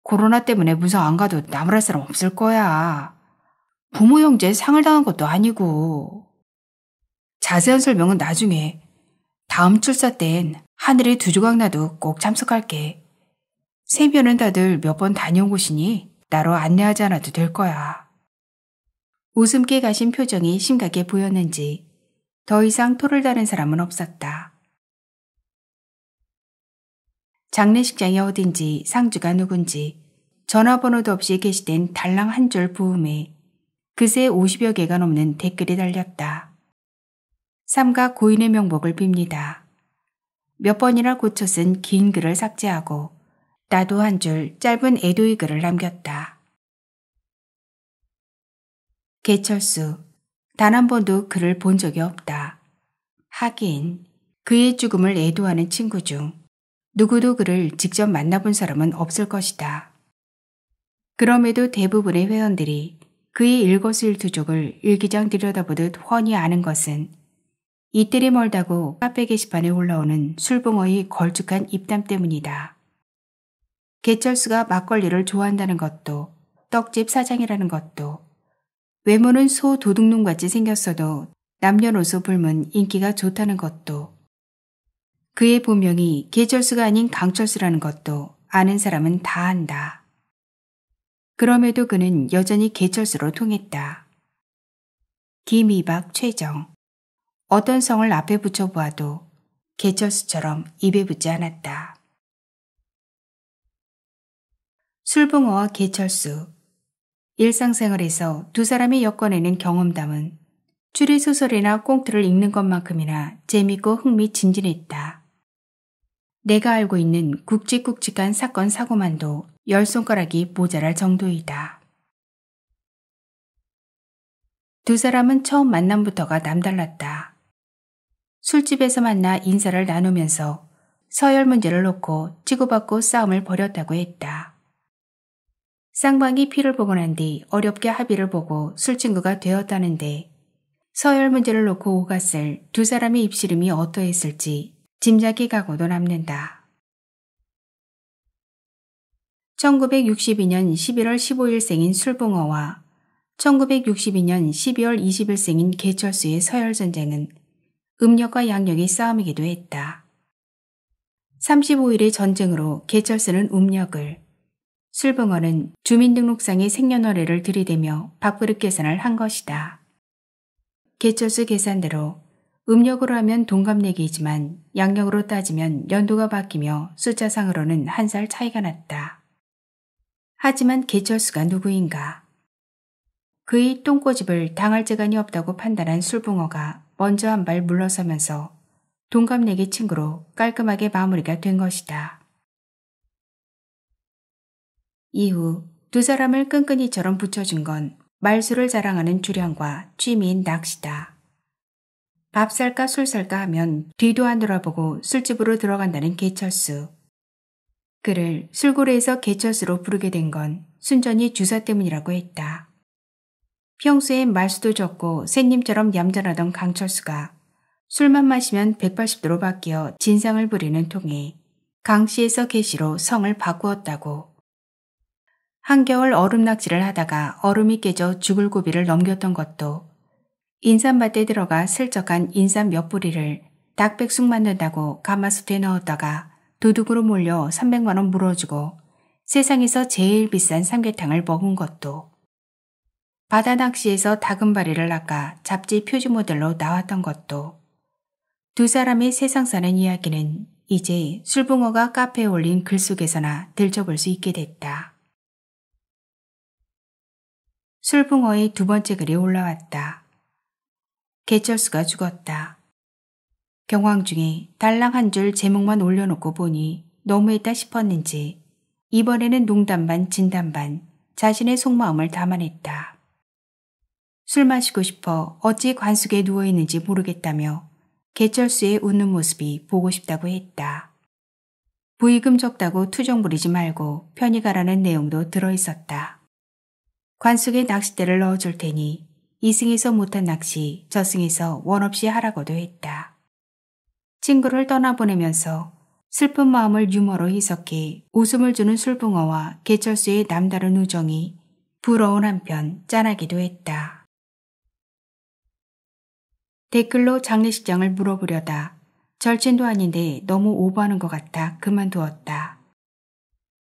코로나 때문에 문상 안 가도 나무랄 사람 없을 거야. 부모 형제 상을 당한 것도 아니고. 자세한 설명은 나중에. 다음 출사 땐 하늘에 두 조각 나도 꼭 참석할게. 세면은 다들 몇 번 다녀온 곳이니 나로 안내하지 않아도 될 거야. 웃음기 가신 표정이 심각해 보였는지 더 이상 토를 다는 사람은 없었다. 장례식장이 어딘지 상주가 누군지 전화번호도 없이 게시된 달랑 한 줄 부음에 그새 50여 개가 넘는 댓글이 달렸다. 삼가 고인의 명복을 빕니다. 몇 번이나 고쳐 쓴 긴 글을 삭제하고 나도 한 줄 짧은 애도의 글을 남겼다. 개철수, 단 한 번도 그를 본 적이 없다. 하긴 그의 죽음을 애도하는 친구 중 누구도 그를 직접 만나본 사람은 없을 것이다. 그럼에도 대부분의 회원들이 그의 일거수일투족을 일기장 들여다보듯 훤히 아는 것은 이틀이 멀다고 카페 게시판에 올라오는 술붕어의 걸쭉한 입담 때문이다. 개철수가 막걸리를 좋아한다는 것도, 떡집 사장이라는 것도, 외모는 소 도둑놈같이 생겼어도 남녀노소 불문 인기가 좋다는 것도, 그의 본명이 개철수가 아닌 강철수라는 것도 아는 사람은 다 안다. 그럼에도 그는 여전히 개철수로 통했다. 김이박 최정. 어떤 성을 앞에 붙여보아도 개철수처럼 입에 붙지 않았다. 술붕어와 개철수. 일상생활에서 두 사람이 엮어내는 경험담은 추리소설이나 꽁트를 읽는 것만큼이나 재밌고 흥미진진했다. 내가 알고 있는 굵직굵직한 사건 사고만도 10손가락이 모자랄 정도이다. 두 사람은 처음 만남부터가 남달랐다. 술집에서 만나 인사를 나누면서 서열 문제를 놓고 치고받고 싸움을 벌였다고 했다. 쌍방이 피를 보고 난 뒤 어렵게 합의를 보고 술친구가 되었다는데 서열 문제를 놓고 오갔을 두 사람의 입씨름이 어떠했을지 짐작이 가고도 남는다. 1962년 11월 15일생인 술붕어와 1962년 12월 20일생인 개철수의 서열전쟁은 음력과 양력의 싸움이기도 했다. 35일의 전쟁으로 개철수는 음력을, 술붕어는 주민등록상의 생년월일을 들이대며 밥그릇 계산을 한 것이다. 개철수 계산대로 음력으로 하면 동갑내기이지만 양력으로 따지면 연도가 바뀌며 숫자상으로는 한 살 차이가 났다. 하지만 개철수가 누구인가? 그의 똥꼬집을 당할 재간이 없다고 판단한 술붕어가 먼저 한 발 물러서면서 동갑내기 친구로 깔끔하게 마무리가 된 것이다. 이후 두 사람을 끈끈이처럼 붙여준 건 말수를 자랑하는 주량과 취미인 낚시다. 밥 살까 술 살까 하면 뒤도 안 돌아보고 술집으로 들어간다는 개철수. 그를 술고래에서 개철수로 부르게 된 건 순전히 주사 때문이라고 했다. 평소엔 말수도 적고 새님처럼 얌전하던 강철수가 술만 마시면 180도로 바뀌어 진상을 부리는 통에 강씨에서 개씨로 성을 바꾸었다고. 한겨울 얼음 낚시를 하다가 얼음이 깨져 죽을 고비를 넘겼던 것도 인삼밭에 들어가 슬쩍한 인삼 몇 뿌리를 닭백숙 만든다고 가마솥에 넣었다가 도둑으로 몰려 300만 원 물어주고 세상에서 제일 비싼 삼계탕을 먹은 것도, 바다 낚시에서 다금바리를 낚아 잡지 표지 모델로 나왔던 것도, 두 사람의 세상 사는 이야기는 이제 술붕어가 카페에 올린 글 속에서나 들춰볼 수 있게 됐다. 술붕어의 두 번째 글이 올라왔다. 개철수가 죽었다. 경황 중에 달랑 한 줄 제목만 올려놓고 보니 너무했다 싶었는지 이번에는 농담 반 진담 반 자신의 속마음을 담아냈다. 술 마시고 싶어 어찌 관숙에 누워있는지 모르겠다며 개철수의 웃는 모습이 보고 싶다고 했다. 부의금 적다고 투정 부리지 말고 편히 가라는 내용도 들어있었다. 관숙에 낚싯대를 넣어줄 테니 이승에서 못한 낚시 저승에서 원없이 하라고도 했다. 친구를 떠나보내면서 슬픈 마음을 유머로 희석해 웃음을 주는 술붕어와 개철수의 남다른 우정이 부러운 한편 짠하기도 했다. 댓글로 장례식장을 물어보려다 절친도 아닌데 너무 오버하는 것 같아 그만두었다.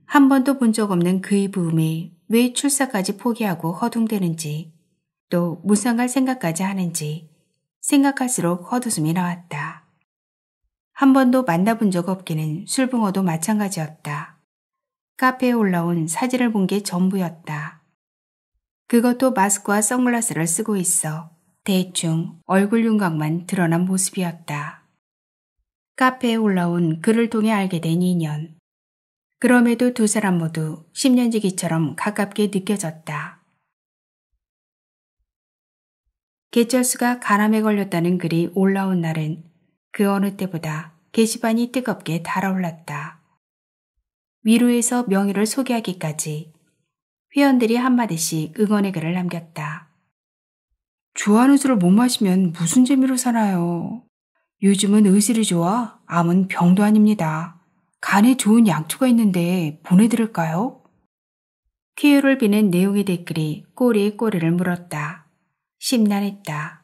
한 번도 본 적 없는 그의 부음에 왜 출사까지 포기하고 허둥대는지, 또 무상할 생각까지 하는지 생각할수록 헛웃음이 나왔다. 한 번도 만나본 적 없기는 술붕어도 마찬가지였다. 카페에 올라온 사진을 본 게 전부였다. 그것도 마스크와 선글라스를 쓰고 있어 대충 얼굴 윤곽만 드러난 모습이었다. 카페에 올라온 글을 통해 알게 된 인연. 그럼에도 두 사람 모두 10년지기처럼 가깝게 느껴졌다. 개철수가 간암에 걸렸다는 글이 올라온 날은 그 어느 때보다 게시판이 뜨겁게 달아올랐다. 위로에서 명의를 소개하기까지 회원들이 한마디씩 응원의 글을 남겼다. 좋아하는 술을 못 마시면 무슨 재미로 사나요? 요즘은 의술이 좋아 암은 병도 아닙니다. 간에 좋은 약초가 있는데 보내드릴까요? 쾌유를 비는 내용의 댓글이 꼬리에 꼬리를 물었다. 심란했다.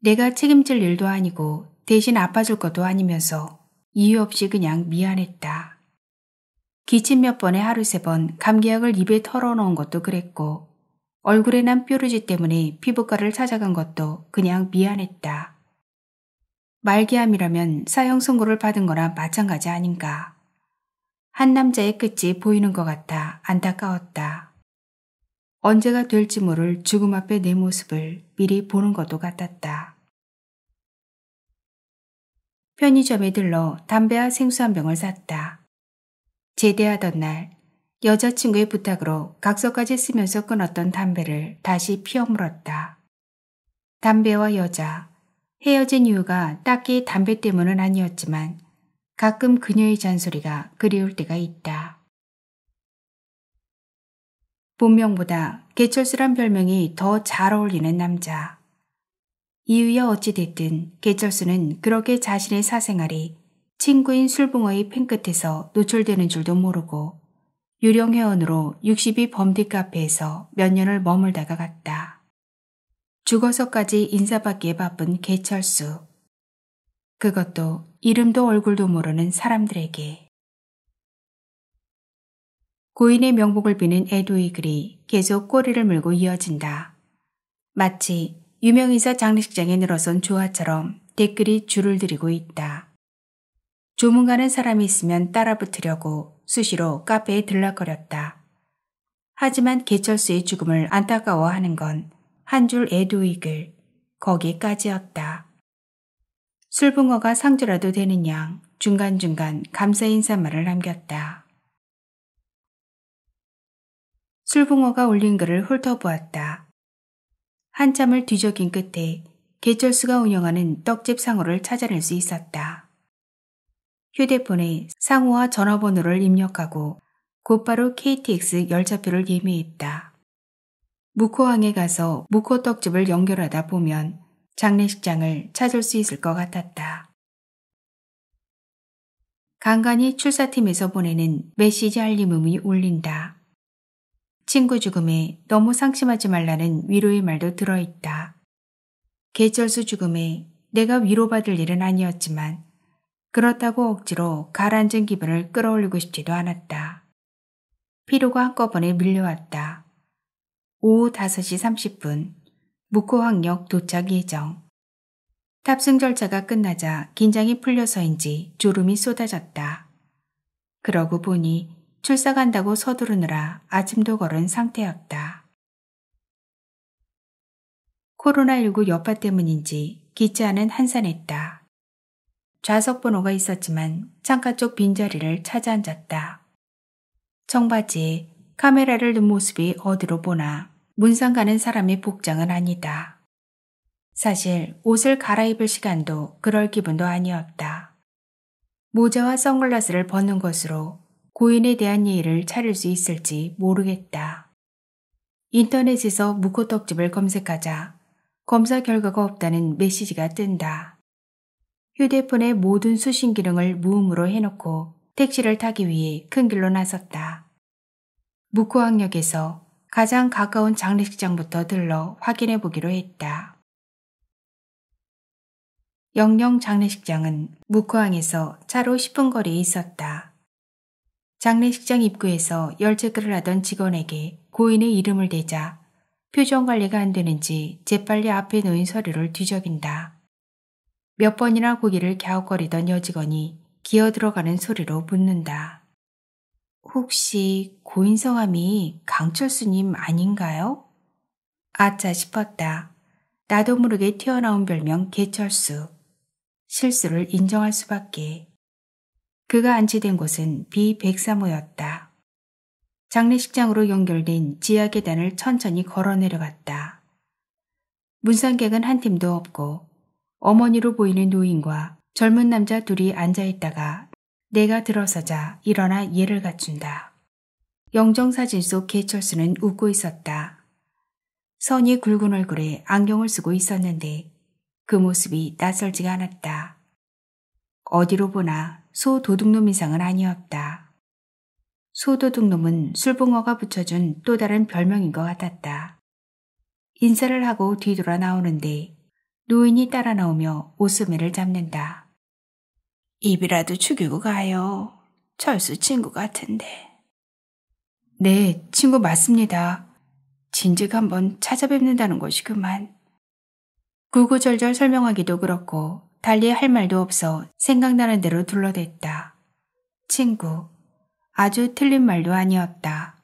내가 책임질 일도 아니고 대신 아파줄 것도 아니면서 이유 없이 그냥 미안했다. 기침 몇 번에 하루 3번 감기약을 입에 털어넣은 것도 그랬고 얼굴에 난 뾰루지 때문에 피부과를 찾아간 것도 그냥 미안했다. 말기암이라면 사형 선고를 받은 거나 마찬가지 아닌가. 한 남자의 끝이 보이는 것 같아 안타까웠다. 언제가 될지 모를 죽음 앞에 내 모습을 미리 보는 것도 같았다. 편의점에 들러 담배와 생수 한 병을 샀다. 제대하던 날 여자친구의 부탁으로 각서까지 쓰면서 끊었던 담배를 다시 피워 물었다. 담배와 여자, 헤어진 이유가 딱히 담배 때문은 아니었지만 가끔 그녀의 잔소리가 그리울 때가 있다. 본명보다 개철수란 별명이 더 잘 어울리는 남자. 이유야 어찌됐든 개철수는 그렇게 자신의 사생활이 친구인 술붕어의 펜끝에서 노출되는 줄도 모르고 유령 회원으로 62 범디 카페에서 몇 년을 머물다가 갔다. 죽어서까지 인사받기에 바쁜 개철수. 그것도 이름도 얼굴도 모르는 사람들에게. 고인의 명복을 비는 애도의 글이 계속 꼬리를 물고 이어진다. 마치 유명인사 장례식장에 늘어선 조화처럼 댓글이 줄을 들이고 있다. 조문 가는 사람이 있으면 따라붙으려고 수시로 카페에 들락거렸다. 하지만 개철수의 죽음을 안타까워하는 건 한 줄 애도의 글, 거기까지였다. 술붕어가 상주라도 되는 양 중간중간 감사 인사말을 남겼다. 술붕어가 올린 글을 훑어보았다. 한참을 뒤적인 끝에 개철수가 운영하는 떡집 상호를 찾아낼 수 있었다. 휴대폰에 상호와 전화번호를 입력하고 곧바로 KTX 열차표를 예매했다. 묵호항에 가서 묵호떡집을 연결하다 보면 장례식장을 찾을 수 있을 것 같았다. 간간히 출사팀에서 보내는 메시지 알림음이 울린다. 친구 죽음에 너무 상심하지 말라는 위로의 말도 들어있다. 개철수 죽음에 내가 위로받을 일은 아니었지만 그렇다고 억지로 가라앉은 기분을 끌어올리고 싶지도 않았다. 피로가 한꺼번에 밀려왔다. 오후 5시 30분 묵호항역 도착 예정. 탑승 절차가 끝나자 긴장이 풀려서인지 졸음이 쏟아졌다. 그러고 보니 출사 간다고 서두르느라 아침도 걸은 상태였다. 코로나19 여파 때문인지 기차는 한산했다. 좌석 번호가 있었지만 창가 쪽 빈자리를 찾아 앉았다. 청바지에 카메라를 든 모습이 어디로 보나 문상 가는 사람의 복장은 아니다. 사실 옷을 갈아입을 시간도 그럴 기분도 아니었다. 모자와 선글라스를 벗는 것으로 고인에 대한 예의를 차릴 수 있을지 모르겠다. 인터넷에서 묵호떡집을 검색하자 검사 결과가 없다는 메시지가 뜬다. 휴대폰의 모든 수신 기능을 무음으로 해놓고 택시를 타기 위해 큰 길로 나섰다. 묵호항역에서 가장 가까운 장례식장부터 들러 확인해 보기로 했다. 영영 장례식장은 묵호항에서 차로 10분 거리에 있었다. 장례식장 입구에서 열체크를 하던 직원에게 고인의 이름을 대자 표정 관리가 안 되는지 재빨리 앞에 놓인 서류를 뒤적인다. 몇 번이나 고개를 갸웃거리던 여직원이 기어 들어가는 소리로 묻는다. 혹시 고인 성함이 강철수님 아닌가요? 아차 싶었다. 나도 모르게 튀어나온 별명 개철수. 실수를 인정할 수밖에. 그가 안치된 곳은 B103호였다. 장례식장으로 연결된 지하 계단을 천천히 걸어 내려갔다. 문상객은 한 팀도 없고 어머니로 보이는 노인과 젊은 남자 둘이 앉아있다가 내가 들어서자 일어나 예를 갖춘다. 영정사진 속 개철수는 웃고 있었다. 선이 굵은 얼굴에 안경을 쓰고 있었는데 그 모습이 낯설지가 않았다. 어디로 보나 소도둑놈 이상은 아니었다. 소도둑놈은 술붕어가 붙여준 또 다른 별명인 것 같았다. 인사를 하고 뒤돌아 나오는데 노인이 따라 나오며 옷소매를 잡는다. 입이라도 죽이고 가요. 철수 친구 같은데. 네, 친구 맞습니다. 진즉 한번 찾아뵙는다는 것이 그만. 구구절절 설명하기도 그렇고 달리 할 말도 없어 생각나는 대로 둘러댔다. 친구. 아주 틀린 말도 아니었다.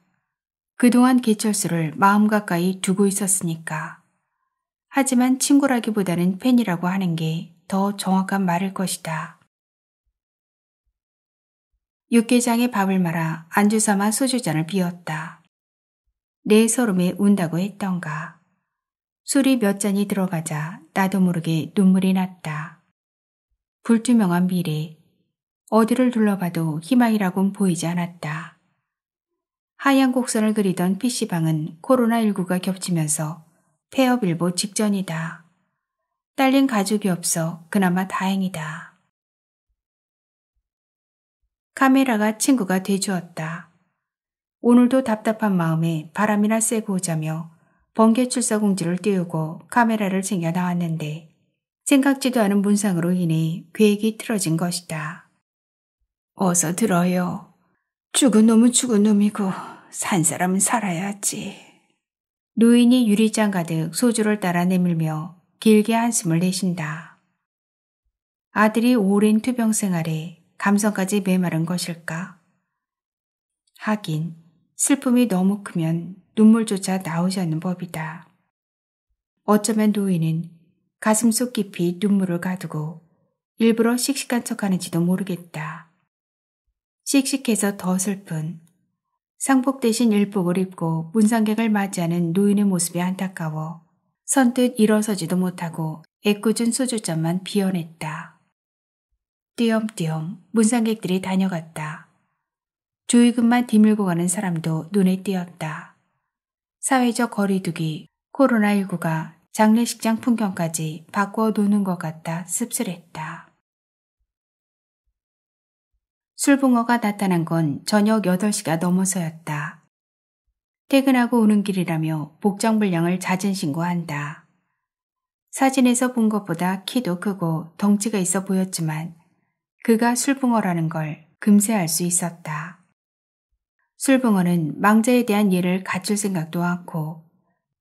그동안 개철수를 마음 가까이 두고 있었으니까. 하지만 친구라기보다는 팬이라고 하는 게 더 정확한 말일 것이다. 육개장에 밥을 말아 안주 삼아 소주잔을 비웠다. 내 서름에 운다고 했던가. 술이 몇 잔이 들어가자 나도 모르게 눈물이 났다. 불투명한 미래, 어디를 둘러봐도 희망이라곤 보이지 않았다. 하얀 곡선을 그리던 PC방은 코로나19가 겹치면서 폐업일보 직전이다. 딸린 가족이 없어 그나마 다행이다. 카메라가 친구가 돼주었다. 오늘도 답답한 마음에 바람이나 쐬고 오자며 번개 출사 공지를 띄우고 카메라를 챙겨 나왔는데 생각지도 않은 문상으로 인해 계획이 틀어진 것이다. 어서 들어요. 죽은 놈은 죽은 놈이고 산 사람은 살아야지. 노인이 유리잔 가득 소주를 따라 내밀며 길게 한숨을 내쉰다. 아들이 오랜 투병 생활에 감성까지 메마른 것일까? 하긴 슬픔이 너무 크면 눈물조차 나오지 않는 법이다. 어쩌면 노인은 가슴속 깊이 눈물을 가두고 일부러 씩씩한 척하는지도 모르겠다. 씩씩해서 더 슬픈 상복 대신 일복을 입고 문상객을 맞이하는 노인의 모습이 안타까워 선뜻 일어서지도 못하고 애꿎은 소주잔만 비워냈다. 띄엄띄엄 문상객들이 다녀갔다. 조이금만 뒤밀고 가는 사람도 눈에 띄었다. 사회적 거리두기, 코로나19가 장례식장 풍경까지 바꿔 놓는 것 같다 씁쓸했다. 술붕어가 나타난 건 저녁 8시가 넘어서였다. 퇴근하고 오는 길이라며 복장불량을 잦은 신고한다. 사진에서 본 것보다 키도 크고 덩치가 있어 보였지만 그가 술붕어라는 걸 금세 알 수 있었다. 술붕어는 망자에 대한 예를 갖출 생각도 않고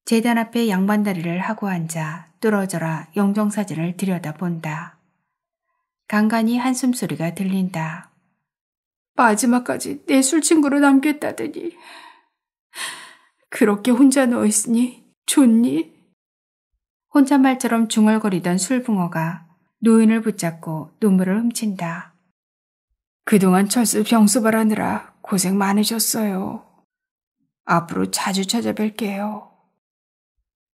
재단 앞에 양반다리를 하고 앉아 뚫어져라 영정사진을 들여다본다. 간간히 한숨소리가 들린다. 마지막까지 내 술친구로 남겠다더니 그렇게 혼자 누워있으니 좋니? 혼잣말처럼 중얼거리던 술붕어가 노인을 붙잡고 눈물을 훔친다. 그동안 철수 병수발하느라 고생 많으셨어요. 앞으로 자주 찾아뵐게요.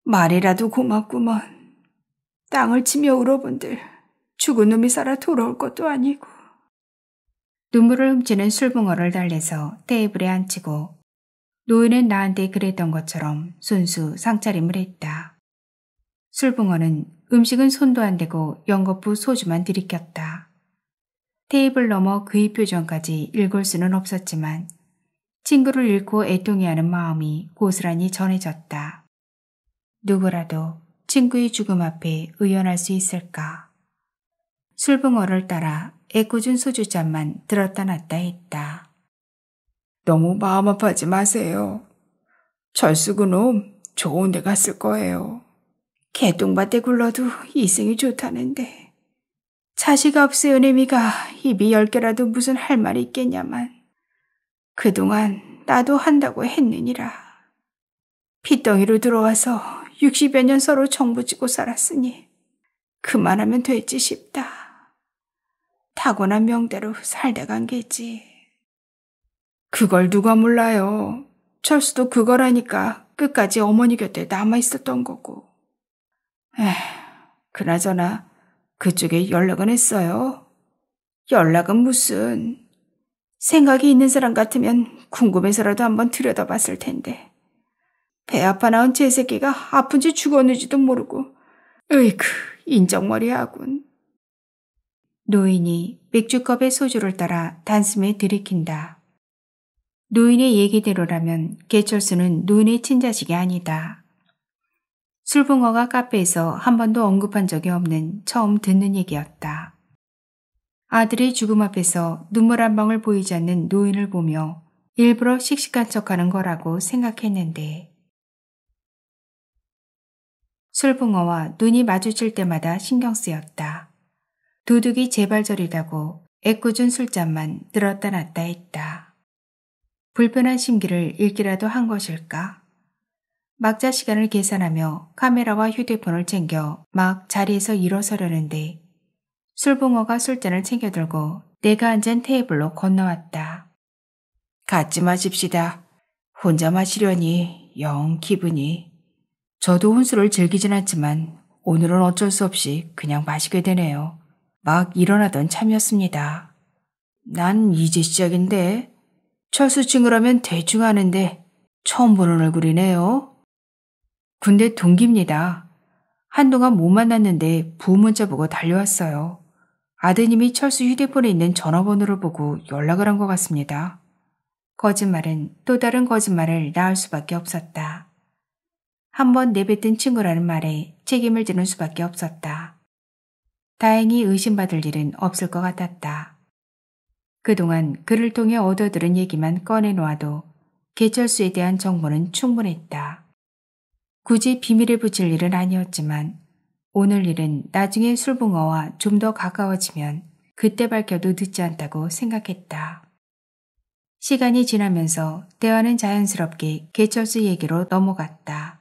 말이라도 고맙구먼. 땅을 치며 울어본들 죽은 놈이 살아 돌아올 것도 아니고. 눈물을 훔치는 술붕어를 달래서 테이블에 앉히고 노인은 나한테 그랬던 것처럼 순수 상차림을 했다. 술붕어는 음식은 손도 안 대고 연거푸 소주만 들이켰다. 테이블 너머 그의 표정까지 읽을 수는 없었지만 친구를 잃고 애통해하는 마음이 고스란히 전해졌다. 누구라도 친구의 죽음 앞에 의연할 수 있을까? 술붕어를 따라 애꿎은 소주잔만 들었다 놨다 했다. 너무 마음 아파하지 마세요. 철수 그놈 좋은 데 갔을 거예요. 개똥밭에 굴러도 이승이 좋다는데. 자식 없애은 애미가 입이 10개라도 무슨 할 말이 있겠냐만. 그동안 나도 한다고 했느니라. 핏덩이로 들어와서 60여 년 서로 정부지고 살았으니 그만하면 됐지 싶다. 타고난 명대로 살다 간 게지. 그걸 누가 몰라요. 철수도 그거라니까 끝까지 어머니 곁에 남아있었던 거고. 그나저나 그쪽에 연락은 했어요? 연락은 무슨. 생각이 있는 사람 같으면 궁금해서라도 한번 들여다봤을 텐데. 배 아파 낳은 제 새끼가 아픈지 죽었는지도 모르고. 으이크, 인정머리하군. 노인이 맥주컵에 소주를 따라 단숨에 들이킨다. 노인의 얘기대로라면 개철수는 노인의 친자식이 아니다. 술붕어가 카페에서 한 번도 언급한 적이 없는 처음 듣는 얘기였다. 아들의 죽음 앞에서 눈물 한 방울 보이지 않는 노인을 보며 일부러 씩씩한 척하는 거라고 생각했는데 술붕어와 눈이 마주칠 때마다 신경 쓰였다. 도둑이 제발저리다고 애꿎은 술잔만 들었다 놨다 했다. 불편한 심기를 읽기라도 한 것일까? 막자 시간을 계산하며 카메라와 휴대폰을 챙겨 막 자리에서 일어서려는데 술붕어가 술잔을 챙겨들고 내가 앉은 테이블로 건너왔다. 같이 마십시다. 혼자 마시려니 영 기분이. 저도 혼술을 즐기진 않지만 오늘은 어쩔 수 없이 그냥 마시게 되네요. 막 일어나던 참이었습니다. 난 이제 시작인데. 철수 친구라면 대충 아는데 처음 보는 얼굴이네요. 군대 동기입니다. 한동안 못 만났는데 부모 문자 보고 달려왔어요. 아드님이 철수 휴대폰에 있는 전화번호를 보고 연락을 한 것 같습니다. 거짓말은 또 다른 거짓말을 낳을 수밖에 없었다. 한번 내뱉은 친구라는 말에 책임을 지는 수밖에 없었다. 다행히 의심받을 일은 없을 것 같았다. 그동안 그를 통해 얻어들은 얘기만 꺼내놓아도 개철수에 대한 정보는 충분했다. 굳이 비밀에 붙일 일은 아니었지만 오늘 일은 나중에 술붕어와 좀 더 가까워지면 그때 밝혀도 늦지 않다고 생각했다. 시간이 지나면서 대화는 자연스럽게 개철수 얘기로 넘어갔다.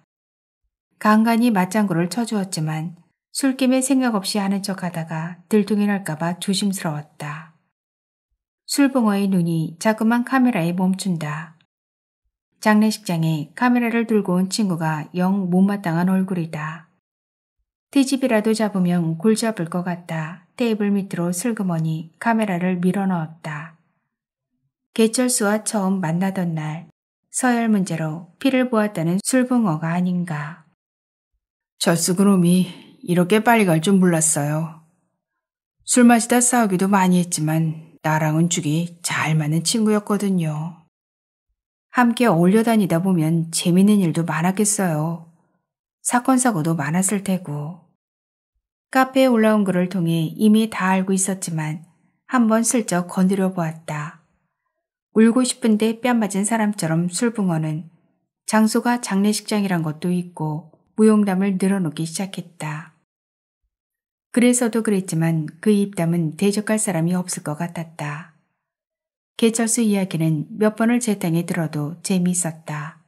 간간히 맞장구를 쳐주었지만 술김에 생각 없이 하는 척하다가 들통이 날까봐 조심스러웠다. 술붕어의 눈이 자꾸만 카메라에 멈춘다. 장례식장에 카메라를 들고 온 친구가 영 못마땅한 얼굴이다. 트집이라도 잡으면 골 잡을 것 같다. 테이블 밑으로 슬그머니 카메라를 밀어넣었다. 개철수와 처음 만나던 날 서열 문제로 피를 보았다는 술붕어가 아닌가. 철수 그놈이 이렇게 빨리 갈 줄 몰랐어요. 술 마시다 싸우기도 많이 했지만 나랑은 죽이 잘 맞는 친구였거든요. 함께 어울려 다니다 보면 재밌는 일도 많았겠어요. 사건 사고도 많았을 테고. 카페에 올라온 글을 통해 이미 다 알고 있었지만 한번 슬쩍 건드려 보았다. 울고 싶은데 뺨 맞은 사람처럼 술붕어는 장소가 장례식장이란 것도 있고 무용담을 늘어놓기 시작했다. 그래서도 그랬지만 그 입담은 대적할 사람이 없을 것 같았다. 개철수 이야기는 몇 번을 제 땅에 들어도 재미있었다.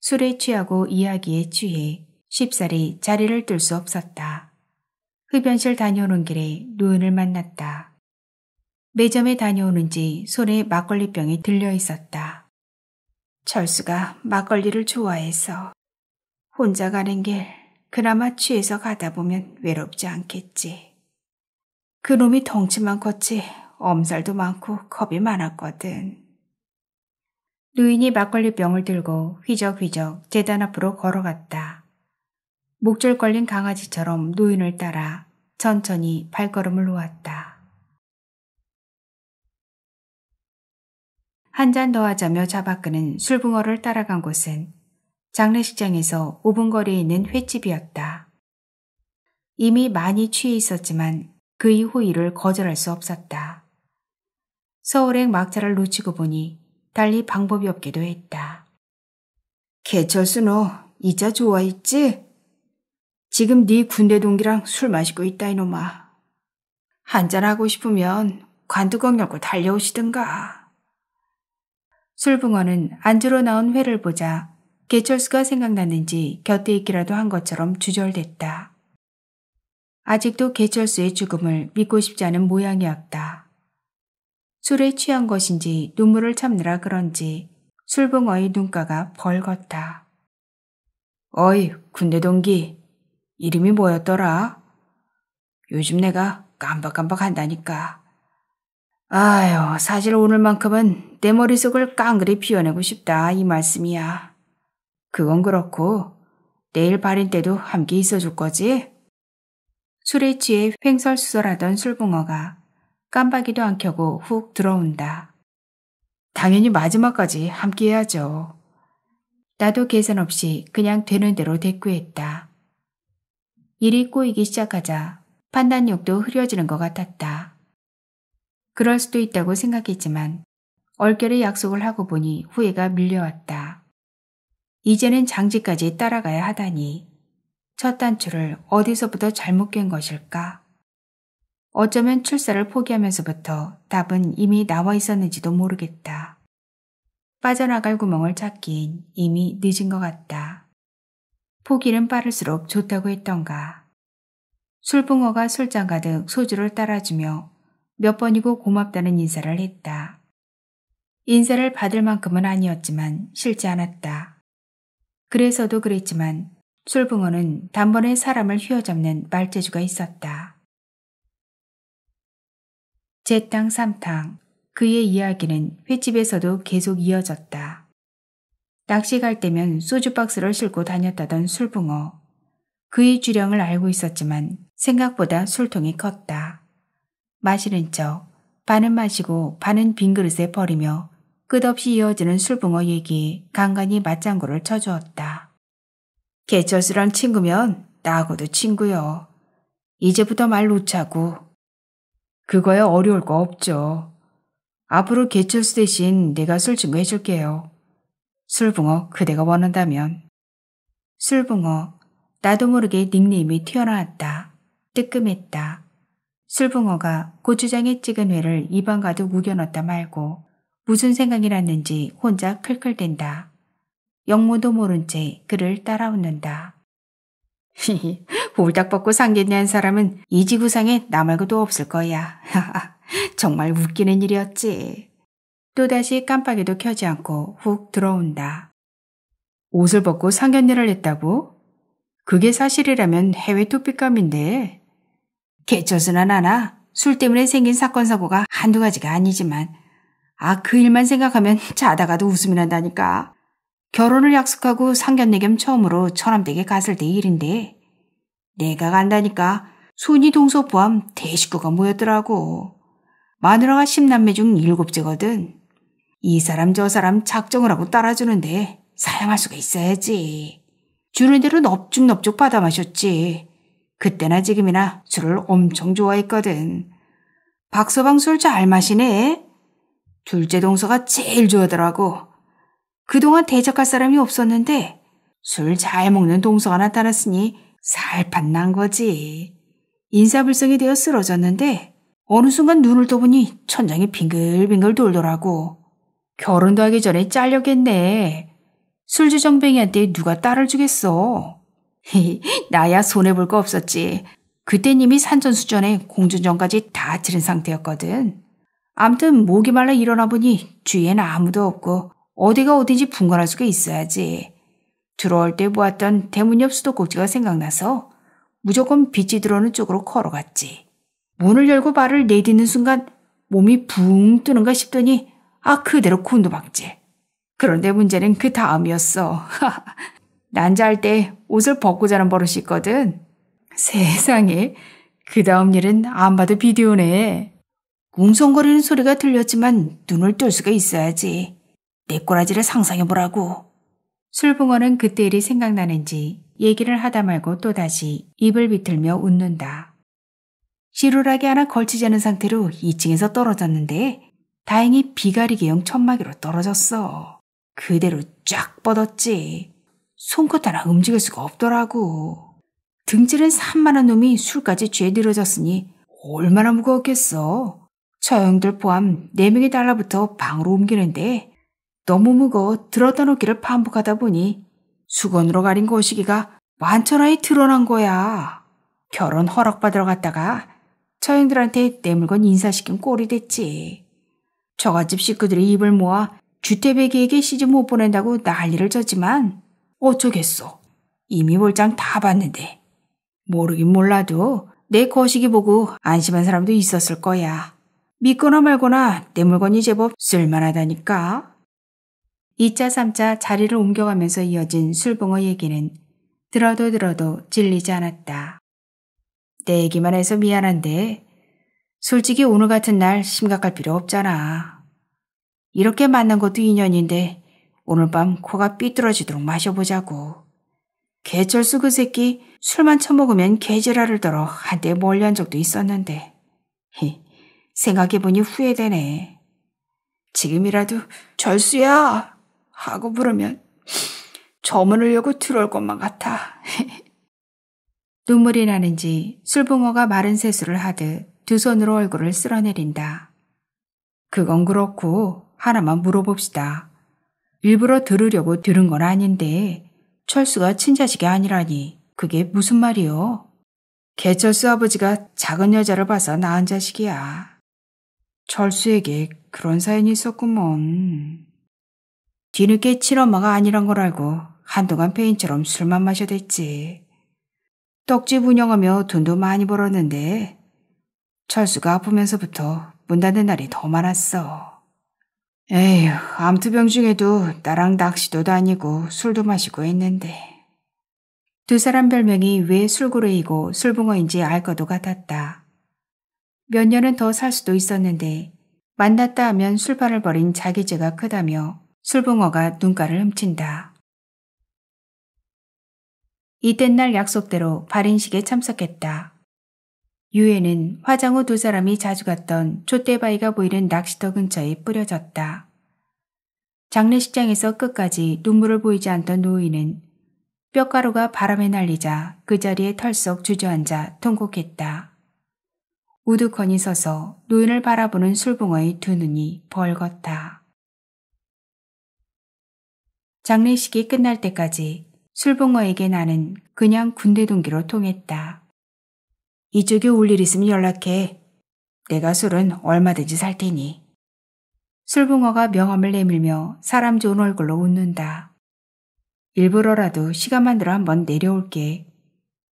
술에 취하고 이야기에 취해 쉽사리 자리를 뜰 수 없었다. 흡연실 다녀오는 길에 노인을 만났다. 매점에 다녀오는지 손에 막걸리병이 들려 있었다. 철수가 막걸리를 좋아해서 혼자 가는 길 그나마 취해서 가다 보면 외롭지 않겠지. 그놈이 덩치만 컸지 엄살도 많고 겁이 많았거든. 노인이 막걸리병을 들고 휘적휘적 재단 앞으로 걸어갔다. 목줄 걸린 강아지처럼 노인을 따라 천천히 발걸음을 놓았다. 한 잔 더 하자며 잡아끄는 술붕어를 따라간 곳은 장례식장에서 5분 거리에 있는 횟집이었다. 이미 많이 취해 있었지만 그의 호의를 거절할 수 없었다. 서울행 막차를 놓치고 보니 달리 방법이 없기도 했다. 개철수 너 이자 좋아했지? 지금 네 군대 동기랑 술 마시고 있다 이놈아. 한잔하고 싶으면 관뚜껑 열고 달려오시든가. 술붕어는 안주로 나온 회를 보자 개철수가 생각났는지 곁에 있기라도 한 것처럼 주절댔다. 아직도 개철수의 죽음을 믿고 싶지 않은 모양이었다. 술에 취한 것인지 눈물을 참느라 그런지 술붕어의 눈가가 벌겋다. 어이 군대 동기, 이름이 뭐였더라? 요즘 내가 깜박깜박 한다니까. 아유, 사실 오늘만큼은 내 머릿속을 깡그리 비워내고 싶다 이 말씀이야. 그건 그렇고 내일 발인 때도 함께 있어줄 거지? 술에 취해 횡설수설하던 술붕어가 깜박이도 안 켜고 훅 들어온다. 당연히 마지막까지 함께 해야죠. 나도 계산 없이 그냥 되는 대로 대꾸했다. 일이 꼬이기 시작하자 판단력도 흐려지는 것 같았다. 그럴 수도 있다고 생각했지만 얼결에 약속을 하고 보니 후회가 밀려왔다. 이제는 장지까지 따라가야 하다니 첫 단추를 어디서부터 잘못 깬 것일까? 어쩌면 출사를 포기하면서부터 답은 이미 나와 있었는지도 모르겠다. 빠져나갈 구멍을 찾기엔 이미 늦은 것 같다. 포기는 빠를수록 좋다고 했던가. 술붕어가 술잔 가득 소주를 따라주며 몇 번이고 고맙다는 인사를 했다. 인사를 받을 만큼은 아니었지만 싫지 않았다. 그래서도 그랬지만 술붕어는 단번에 사람을 휘어잡는 말재주가 있었다. 제땅 삼탕, 그의 이야기는 횟집에서도 계속 이어졌다. 낚시 갈 때면 소주 박스를 싣고 다녔다던 술붕어. 그의 주량을 알고 있었지만 생각보다 술통이 컸다. 마시는 척 반은 마시고 반은 빈 그릇에 버리며 끝없이 이어지는 술붕어 얘기에 간간히 맞장구를 쳐주었다. 개철수랑 친구면 나하고도 친구요. 이제부터 말 놓자고. 그거야 어려울 거 없죠. 앞으로 개철수 대신 내가 술 친구해줄게요. 술붕어 그대가 원한다면. 술붕어, 나도 모르게 닉네임이 튀어나왔다. 뜨끔했다. 술붕어가 고추장에 찍은 회를 입안 가득 우겨넣었다 말고 무슨 생각이 났는지 혼자 클클댄다. 영모도 모른 채 그를 따라웃는다. 홀딱 벗고 상견례한 사람은 이 지구상에 나 말고도 없을 거야. 정말 웃기는 일이었지. 또다시 깜빡이도 켜지 않고 훅 들어온다. 옷을 벗고 상견례를 했다고? 그게 사실이라면 해외 토픽감인데. 개처스나 나나 술 때문에 생긴 사건 사고가 한두 가지가 아니지만 그 일만 생각하면 자다가도 웃음이 난다니까. 결혼을 약속하고 상견례 겸 처음으로 처남댁에 갔을 때 일인데 내가 간다니까 손이 동서 포함 대식구가 모였더라고. 마누라가 10남매 중 7째거든. 이 사람 저 사람 작정을 하고 따라주는데 사양할 수가 있어야지. 주는 대로 넙죽넙죽 받아 마셨지. 그때나 지금이나 술을 엄청 좋아했거든. 박서방 술 잘 마시네. 둘째 동서가 제일 좋아하더라고. 그동안 대적할 사람이 없었는데 술 잘 먹는 동서가 나타났으니 살판 난 거지. 인사불성이 되어 쓰러졌는데 어느 순간 눈을 떠보니 천장이 빙글빙글 돌더라고. 결혼도 하기 전에 잘려겠네. 술주정뱅이한테 누가 딸을 주겠어. 나야 손해볼 거 없었지. 그땐 이미 산전수전에 공준전까지 다 치른 상태였거든. 암튼 목이 말라 일어나 보니 주위엔 아무도 없고 어디가 어딘지 분간할 수가 있어야지. 들어올 때 보았던 대문 옆 수도꼭지가 생각나서 무조건 빛이 들어오는 쪽으로 걸어갔지. 문을 열고 발을 내딛는 순간 몸이 붕 뜨는가 싶더니 그대로 곤두박질. 그런데 문제는 그 다음이었어. 난자할 때 옷을 벗고 자는 버릇이 있거든. 세상에, 그 다음 일은 안 봐도 비디오네. 웅성거리는 소리가 들렸지만 눈을 뜰 수가 있어야지. 내 꼬라지를 상상해보라고. 술붕어는 그때 일이 생각나는지 얘기를 하다 말고 또다시 입을 비틀며 웃는다. 시루라기 하나 걸치지 않은 상태로 2층에서 떨어졌는데 다행히 비가리개형 천막으로 떨어졌어. 그대로 쫙 뻗었지. 손끝 하나 움직일 수가 없더라고. 등치는 산만한 놈이 술까지 죄 늘어졌으니 얼마나 무거웠겠어. 처형들 포함 4명이 달라붙어 방으로 옮기는데 너무 무거워 들었다 놓기를 반복하다 보니 수건으로 가린 거시기가 완천하에 드러난 거야. 결혼 허락받으러 갔다가 처형들한테 내 물건 인사시킨 꼴이 됐지. 처갓집 식구들이 입을 모아 주태배기에게 시집 못 보낸다고 난리를 쳤지만 어쩌겠어. 이미 볼장 다 봤는데. 모르긴 몰라도 내 거시기 보고 안심한 사람도 있었을 거야. 믿거나 말거나 내 물건이 제법 쓸만하다니까. 2차 3차 자리를 옮겨가면서 이어진 술붕어 얘기는 들어도 질리지 않았다. 내 얘기만 해서 미안한데 솔직히 오늘 같은 날 심각할 필요 없잖아. 이렇게 만난 것도 인연인데 오늘 밤 코가 삐뚤어지도록 마셔보자고. 개철수 그 새끼 술만 처먹으면 개지랄을 떨어 한때 멀리한 적도 있었는데 생각해보니 후회되네. 지금이라도 절수야 하고 부르면 저문을려고 들어올 것만 같아. 눈물이 나는지 술붕어가 마른 세수를 하듯 두 손으로 얼굴을 쓸어내린다. 그건 그렇고 하나만 물어봅시다. 일부러 들으려고 들은 건 아닌데 철수가 친자식이 아니라니 그게 무슨 말이요? 개철수 아버지가 작은 여자를 봐서 낳은 자식이야. 철수에게 그런 사연이 있었구먼. 뒤늦게 친엄마가 아니란 걸 알고 한동안 페인처럼 술만 마셔댔지. 떡집 운영하며 돈도 많이 벌었는데 철수가 아프면서부터 문 닫는 날이 더 많았어. 에휴, 암투병 중에도 나랑 낚시도 다니고 술도 마시고 했는데. 두 사람 별명이 왜 술고래이고 술붕어인지 알 것도 같았다. 몇 년은 더 살 수도 있었는데 만났다 하면 술판을 벌인 자기 죄가 크다며 술붕어가 눈가를 훔친다. 이튿날 약속대로 발인식에 참석했다. 유해는 화장 후 두 사람이 자주 갔던 촛대바위가 보이는 낚시터 근처에 뿌려졌다. 장례식장에서 끝까지 눈물을 보이지 않던 노인은 뼈가루가 바람에 날리자 그 자리에 털썩 주저앉아 통곡했다. 우두커니 서서 노인을 바라보는 술붕어의 두 눈이 벌겋다. 장례식이 끝날 때까지 술붕어에게 나는 그냥 군대 동기로 통했다. 이쪽에 올 일 있으면 연락해. 내가 술은 얼마든지 살 테니. 술붕어가 명함을 내밀며 사람 좋은 얼굴로 웃는다. 일부러라도 시간 만들어 한번 내려올게.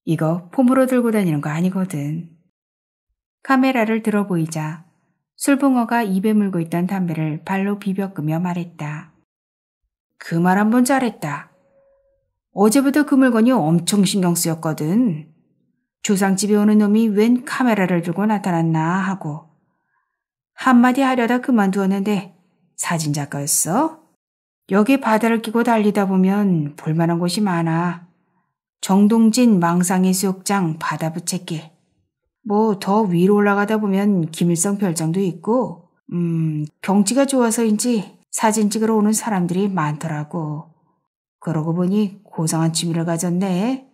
이거 폼으로 들고 다니는 거 아니거든. 카메라를 들어 보이자 술붕어가 입에 물고 있던 담배를 발로 비벼끄며 말했다. 그 말 한번 잘했다. 어제부터 그 물건이 엄청 신경 쓰였거든. 조상집에 오는 놈이 웬 카메라를 들고 나타났나 하고. 한마디 하려다 그만두었는데 사진작가였어? 여기 바다를 끼고 달리다 보면 볼만한 곳이 많아. 정동진 망상해수욕장 바다부채길. 뭐 더 위로 올라가다 보면 김일성 별장도 있고 경치가 좋아서인지 사진 찍으러 오는 사람들이 많더라고. 그러고 보니 고상한 취미를 가졌네.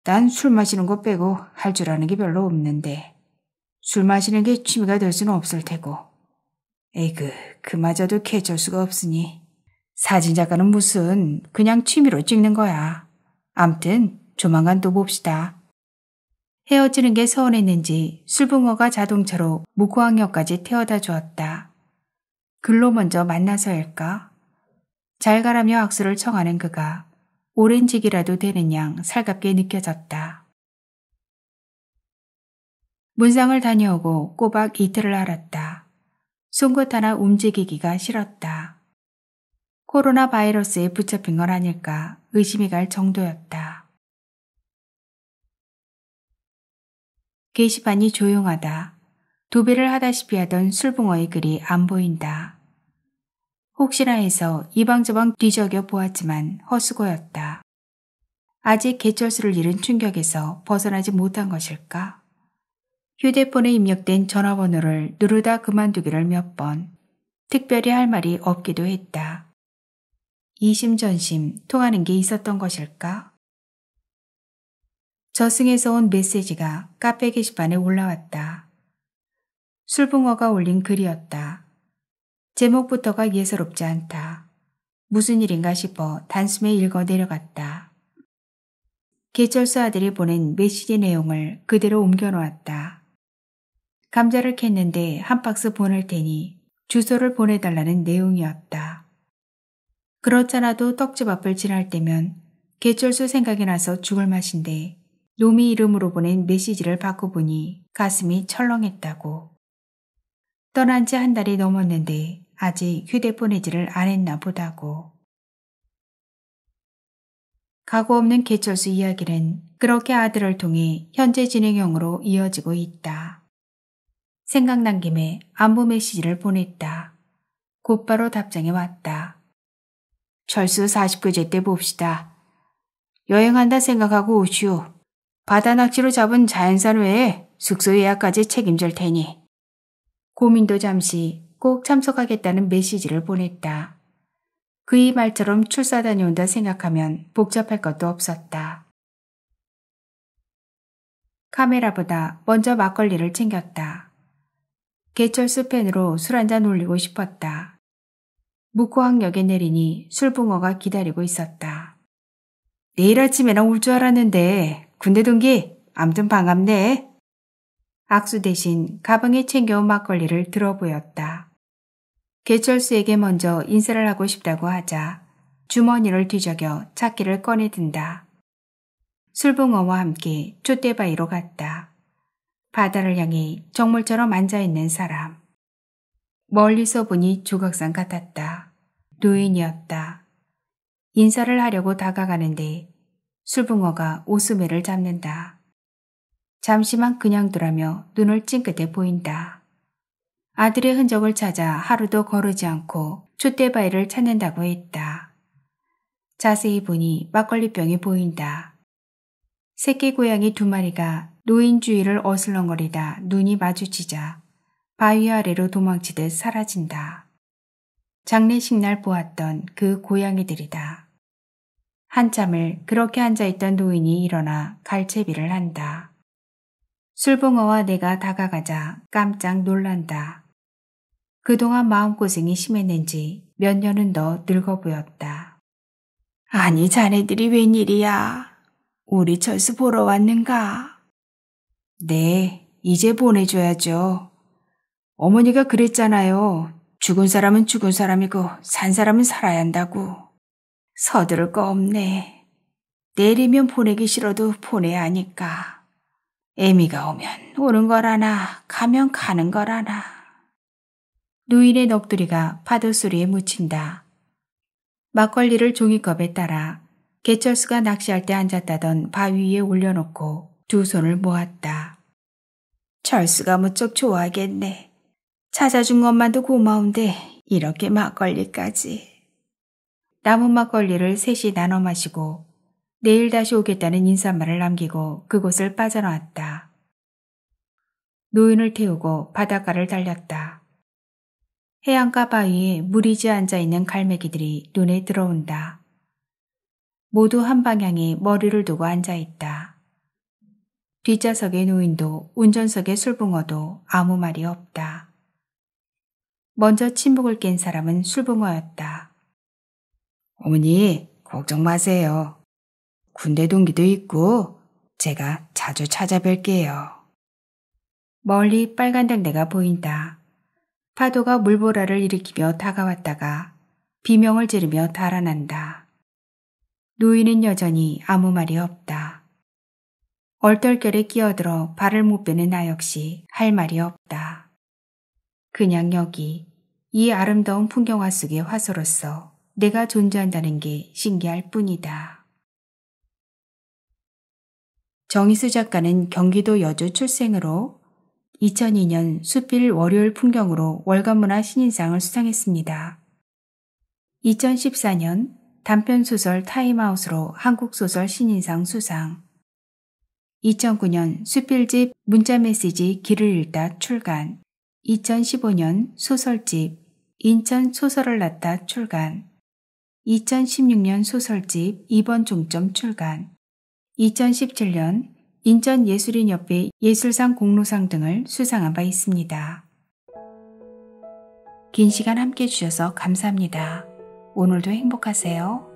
난 술 마시는 거 빼고 할 줄 아는 게 별로 없는데 술 마시는 게 취미가 될 수는 없을 테고. 에이그, 그마저도 개쩔 수가 없으니 사진작가는 무슨 그냥 취미로 찍는 거야. 암튼 조만간 또 봅시다. 헤어지는 게 서운했는지 술붕어가 자동차로 무고항역까지 태워다 주었다. 글로 먼저 만나서일까? 잘 가라며 악수를 청하는 그가 오랜 직이라도 되는 양 살갑게 느껴졌다. 문상을 다녀오고 꼬박 이틀을 알았다. 송곳 하나 움직이기가 싫었다. 코로나 바이러스에 붙잡힌 건 아닐까 의심이 갈 정도였다. 게시판이 조용하다. 도배를 하다시피 하던 술붕어의 글이 안 보인다. 혹시나 해서 이방저방 뒤적여 보았지만 헛수고였다. 아직 개쩔수를 잃은 충격에서 벗어나지 못한 것일까? 휴대폰에 입력된 전화번호를 누르다 그만두기를 몇 번. 특별히 할 말이 없기도 했다. 이심전심 통하는 게 있었던 것일까? 저승에서 온 메시지가 카페 게시판에 올라왔다. 술붕어가 올린 글이었다. 제목부터가 예사롭지 않다. 무슨 일인가 싶어 단숨에 읽어 내려갔다. 개철수 아들이 보낸 메시지 내용을 그대로 옮겨놓았다. 감자를 캤는데 한 박스 보낼 테니 주소를 보내달라는 내용이었다. 그렇잖아도 떡집 앞을 지날 때면 개철수 생각이 나서 죽을 맛인데 놈이 이름으로 보낸 메시지를 바꿔보니 가슴이 철렁했다고. 떠난 지 한 달이 넘었는데 아직 휴대폰 해지를 안 했나 보다고. 각오 없는 개철수 이야기는 그렇게 아들을 통해 현재 진행형으로 이어지고 있다. 생각난 김에 안부 메시지를 보냈다. 곧바로 답장이 왔다. 철수 49제 때 봅시다. 여행한다 생각하고 오시오. 바다 낚시로 잡은 자연산 외에 숙소 예약까지 책임질 테니. 고민도 잠시 꼭 참석하겠다는 메시지를 보냈다. 그의 말처럼 출사 다녀온다 생각하면 복잡할 것도 없었다. 카메라보다 먼저 막걸리를 챙겼다. 개철수 팬으로 술 한잔 올리고 싶었다. 묵호항역에 내리니 술붕어가 기다리고 있었다. 내일 아침에나 올 줄 알았는데 군대 동기 암튼 반갑네. 악수 대신 가방에 챙겨온 막걸리를 들어보였다. 개철수에게 먼저 인사를 하고 싶다고 하자 주머니를 뒤적여 차키를 꺼내든다. 술붕어와 함께 촛대바위로 갔다. 바다를 향해 정물처럼 앉아있는 사람. 멀리서 보니 조각상 같았다. 노인이었다. 인사를 하려고 다가가는데 술붕어가 오스매를 잡는다. 잠시만 그냥 두라며 눈을 찡긋해 보인다. 아들의 흔적을 찾아 하루도 거르지 않고 촛대바위를 찾는다고 했다. 자세히 보니 막걸리병이 보인다. 새끼 고양이 2마리가 노인 주위를 어슬렁거리다 눈이 마주치자 바위 아래로 도망치듯 사라진다. 장례식 날 보았던 그 고양이들이다. 한참을 그렇게 앉아있던 노인이 일어나 갈채비를 한다. 술붕어와 내가 다가가자 깜짝 놀란다. 그동안 마음고생이 심했는지 몇 년은 더 늙어 보였다. 아니 자네들이 웬일이야? 우리 철수 보러 왔는가? 네, 이제 보내줘야죠. 어머니가 그랬잖아요. 죽은 사람은 죽은 사람이고 산 사람은 살아야 한다고. 서두를 거 없네. 내일이면 보내기 싫어도 보내야 하니까. 애미가 오면 오는 거라나 가면 가는 거라나. 노인의 넋두리가 파도 소리에 묻힌다. 막걸리를 종이컵에 따라 개철수가 낚시할 때 앉았다던 바위 위에 올려놓고 2 손을 모았다. 철수가 무척 좋아하겠네. 찾아준 것만도 고마운데 이렇게 막걸리까지. 남은 막걸리를 셋이 나눠 마시고 내일 다시 오겠다는 인사말을 남기고 그곳을 빠져나왔다. 노인을 태우고 바닷가를 달렸다. 해안가 바위에 무리지어 앉아있는 갈매기들이 눈에 들어온다. 모두 한 방향에 머리를 두고 앉아있다. 뒷좌석의 노인도 운전석의 술붕어도 아무 말이 없다. 먼저 침묵을 깬 사람은 술붕어였다. 어머니, 걱정 마세요. 군대 동기도 있고 제가 자주 찾아뵐게요. 멀리 빨간 등대가 보인다. 파도가 물보라를 일으키며 다가왔다가 비명을 지르며 달아난다. 노인은 여전히 아무 말이 없다. 얼떨결에 끼어들어 발을 못 빼는 나 역시 할 말이 없다. 그냥 여기 이 아름다운 풍경화 속의 화소로서 내가 존재한다는 게 신기할 뿐이다. 정희수 작가는 경기도 여주 출생으로 2002년 숲길 월요일 풍경으로 월간문화 신인상을 수상했습니다. 2014년 단편소설 타임아웃으로 한국소설 신인상 수상, 2009년 숲길집 문자메시지 길을 읽다 출간, 2015년 소설집 인천 소설을 낳다 출간, 2016년 소설집 2번 종점 출간, 2017년 인천예술인협회 예술상 공로상 등을 수상한 바 있습니다. 긴 시간 함께 해주셔서 감사합니다. 오늘도 행복하세요.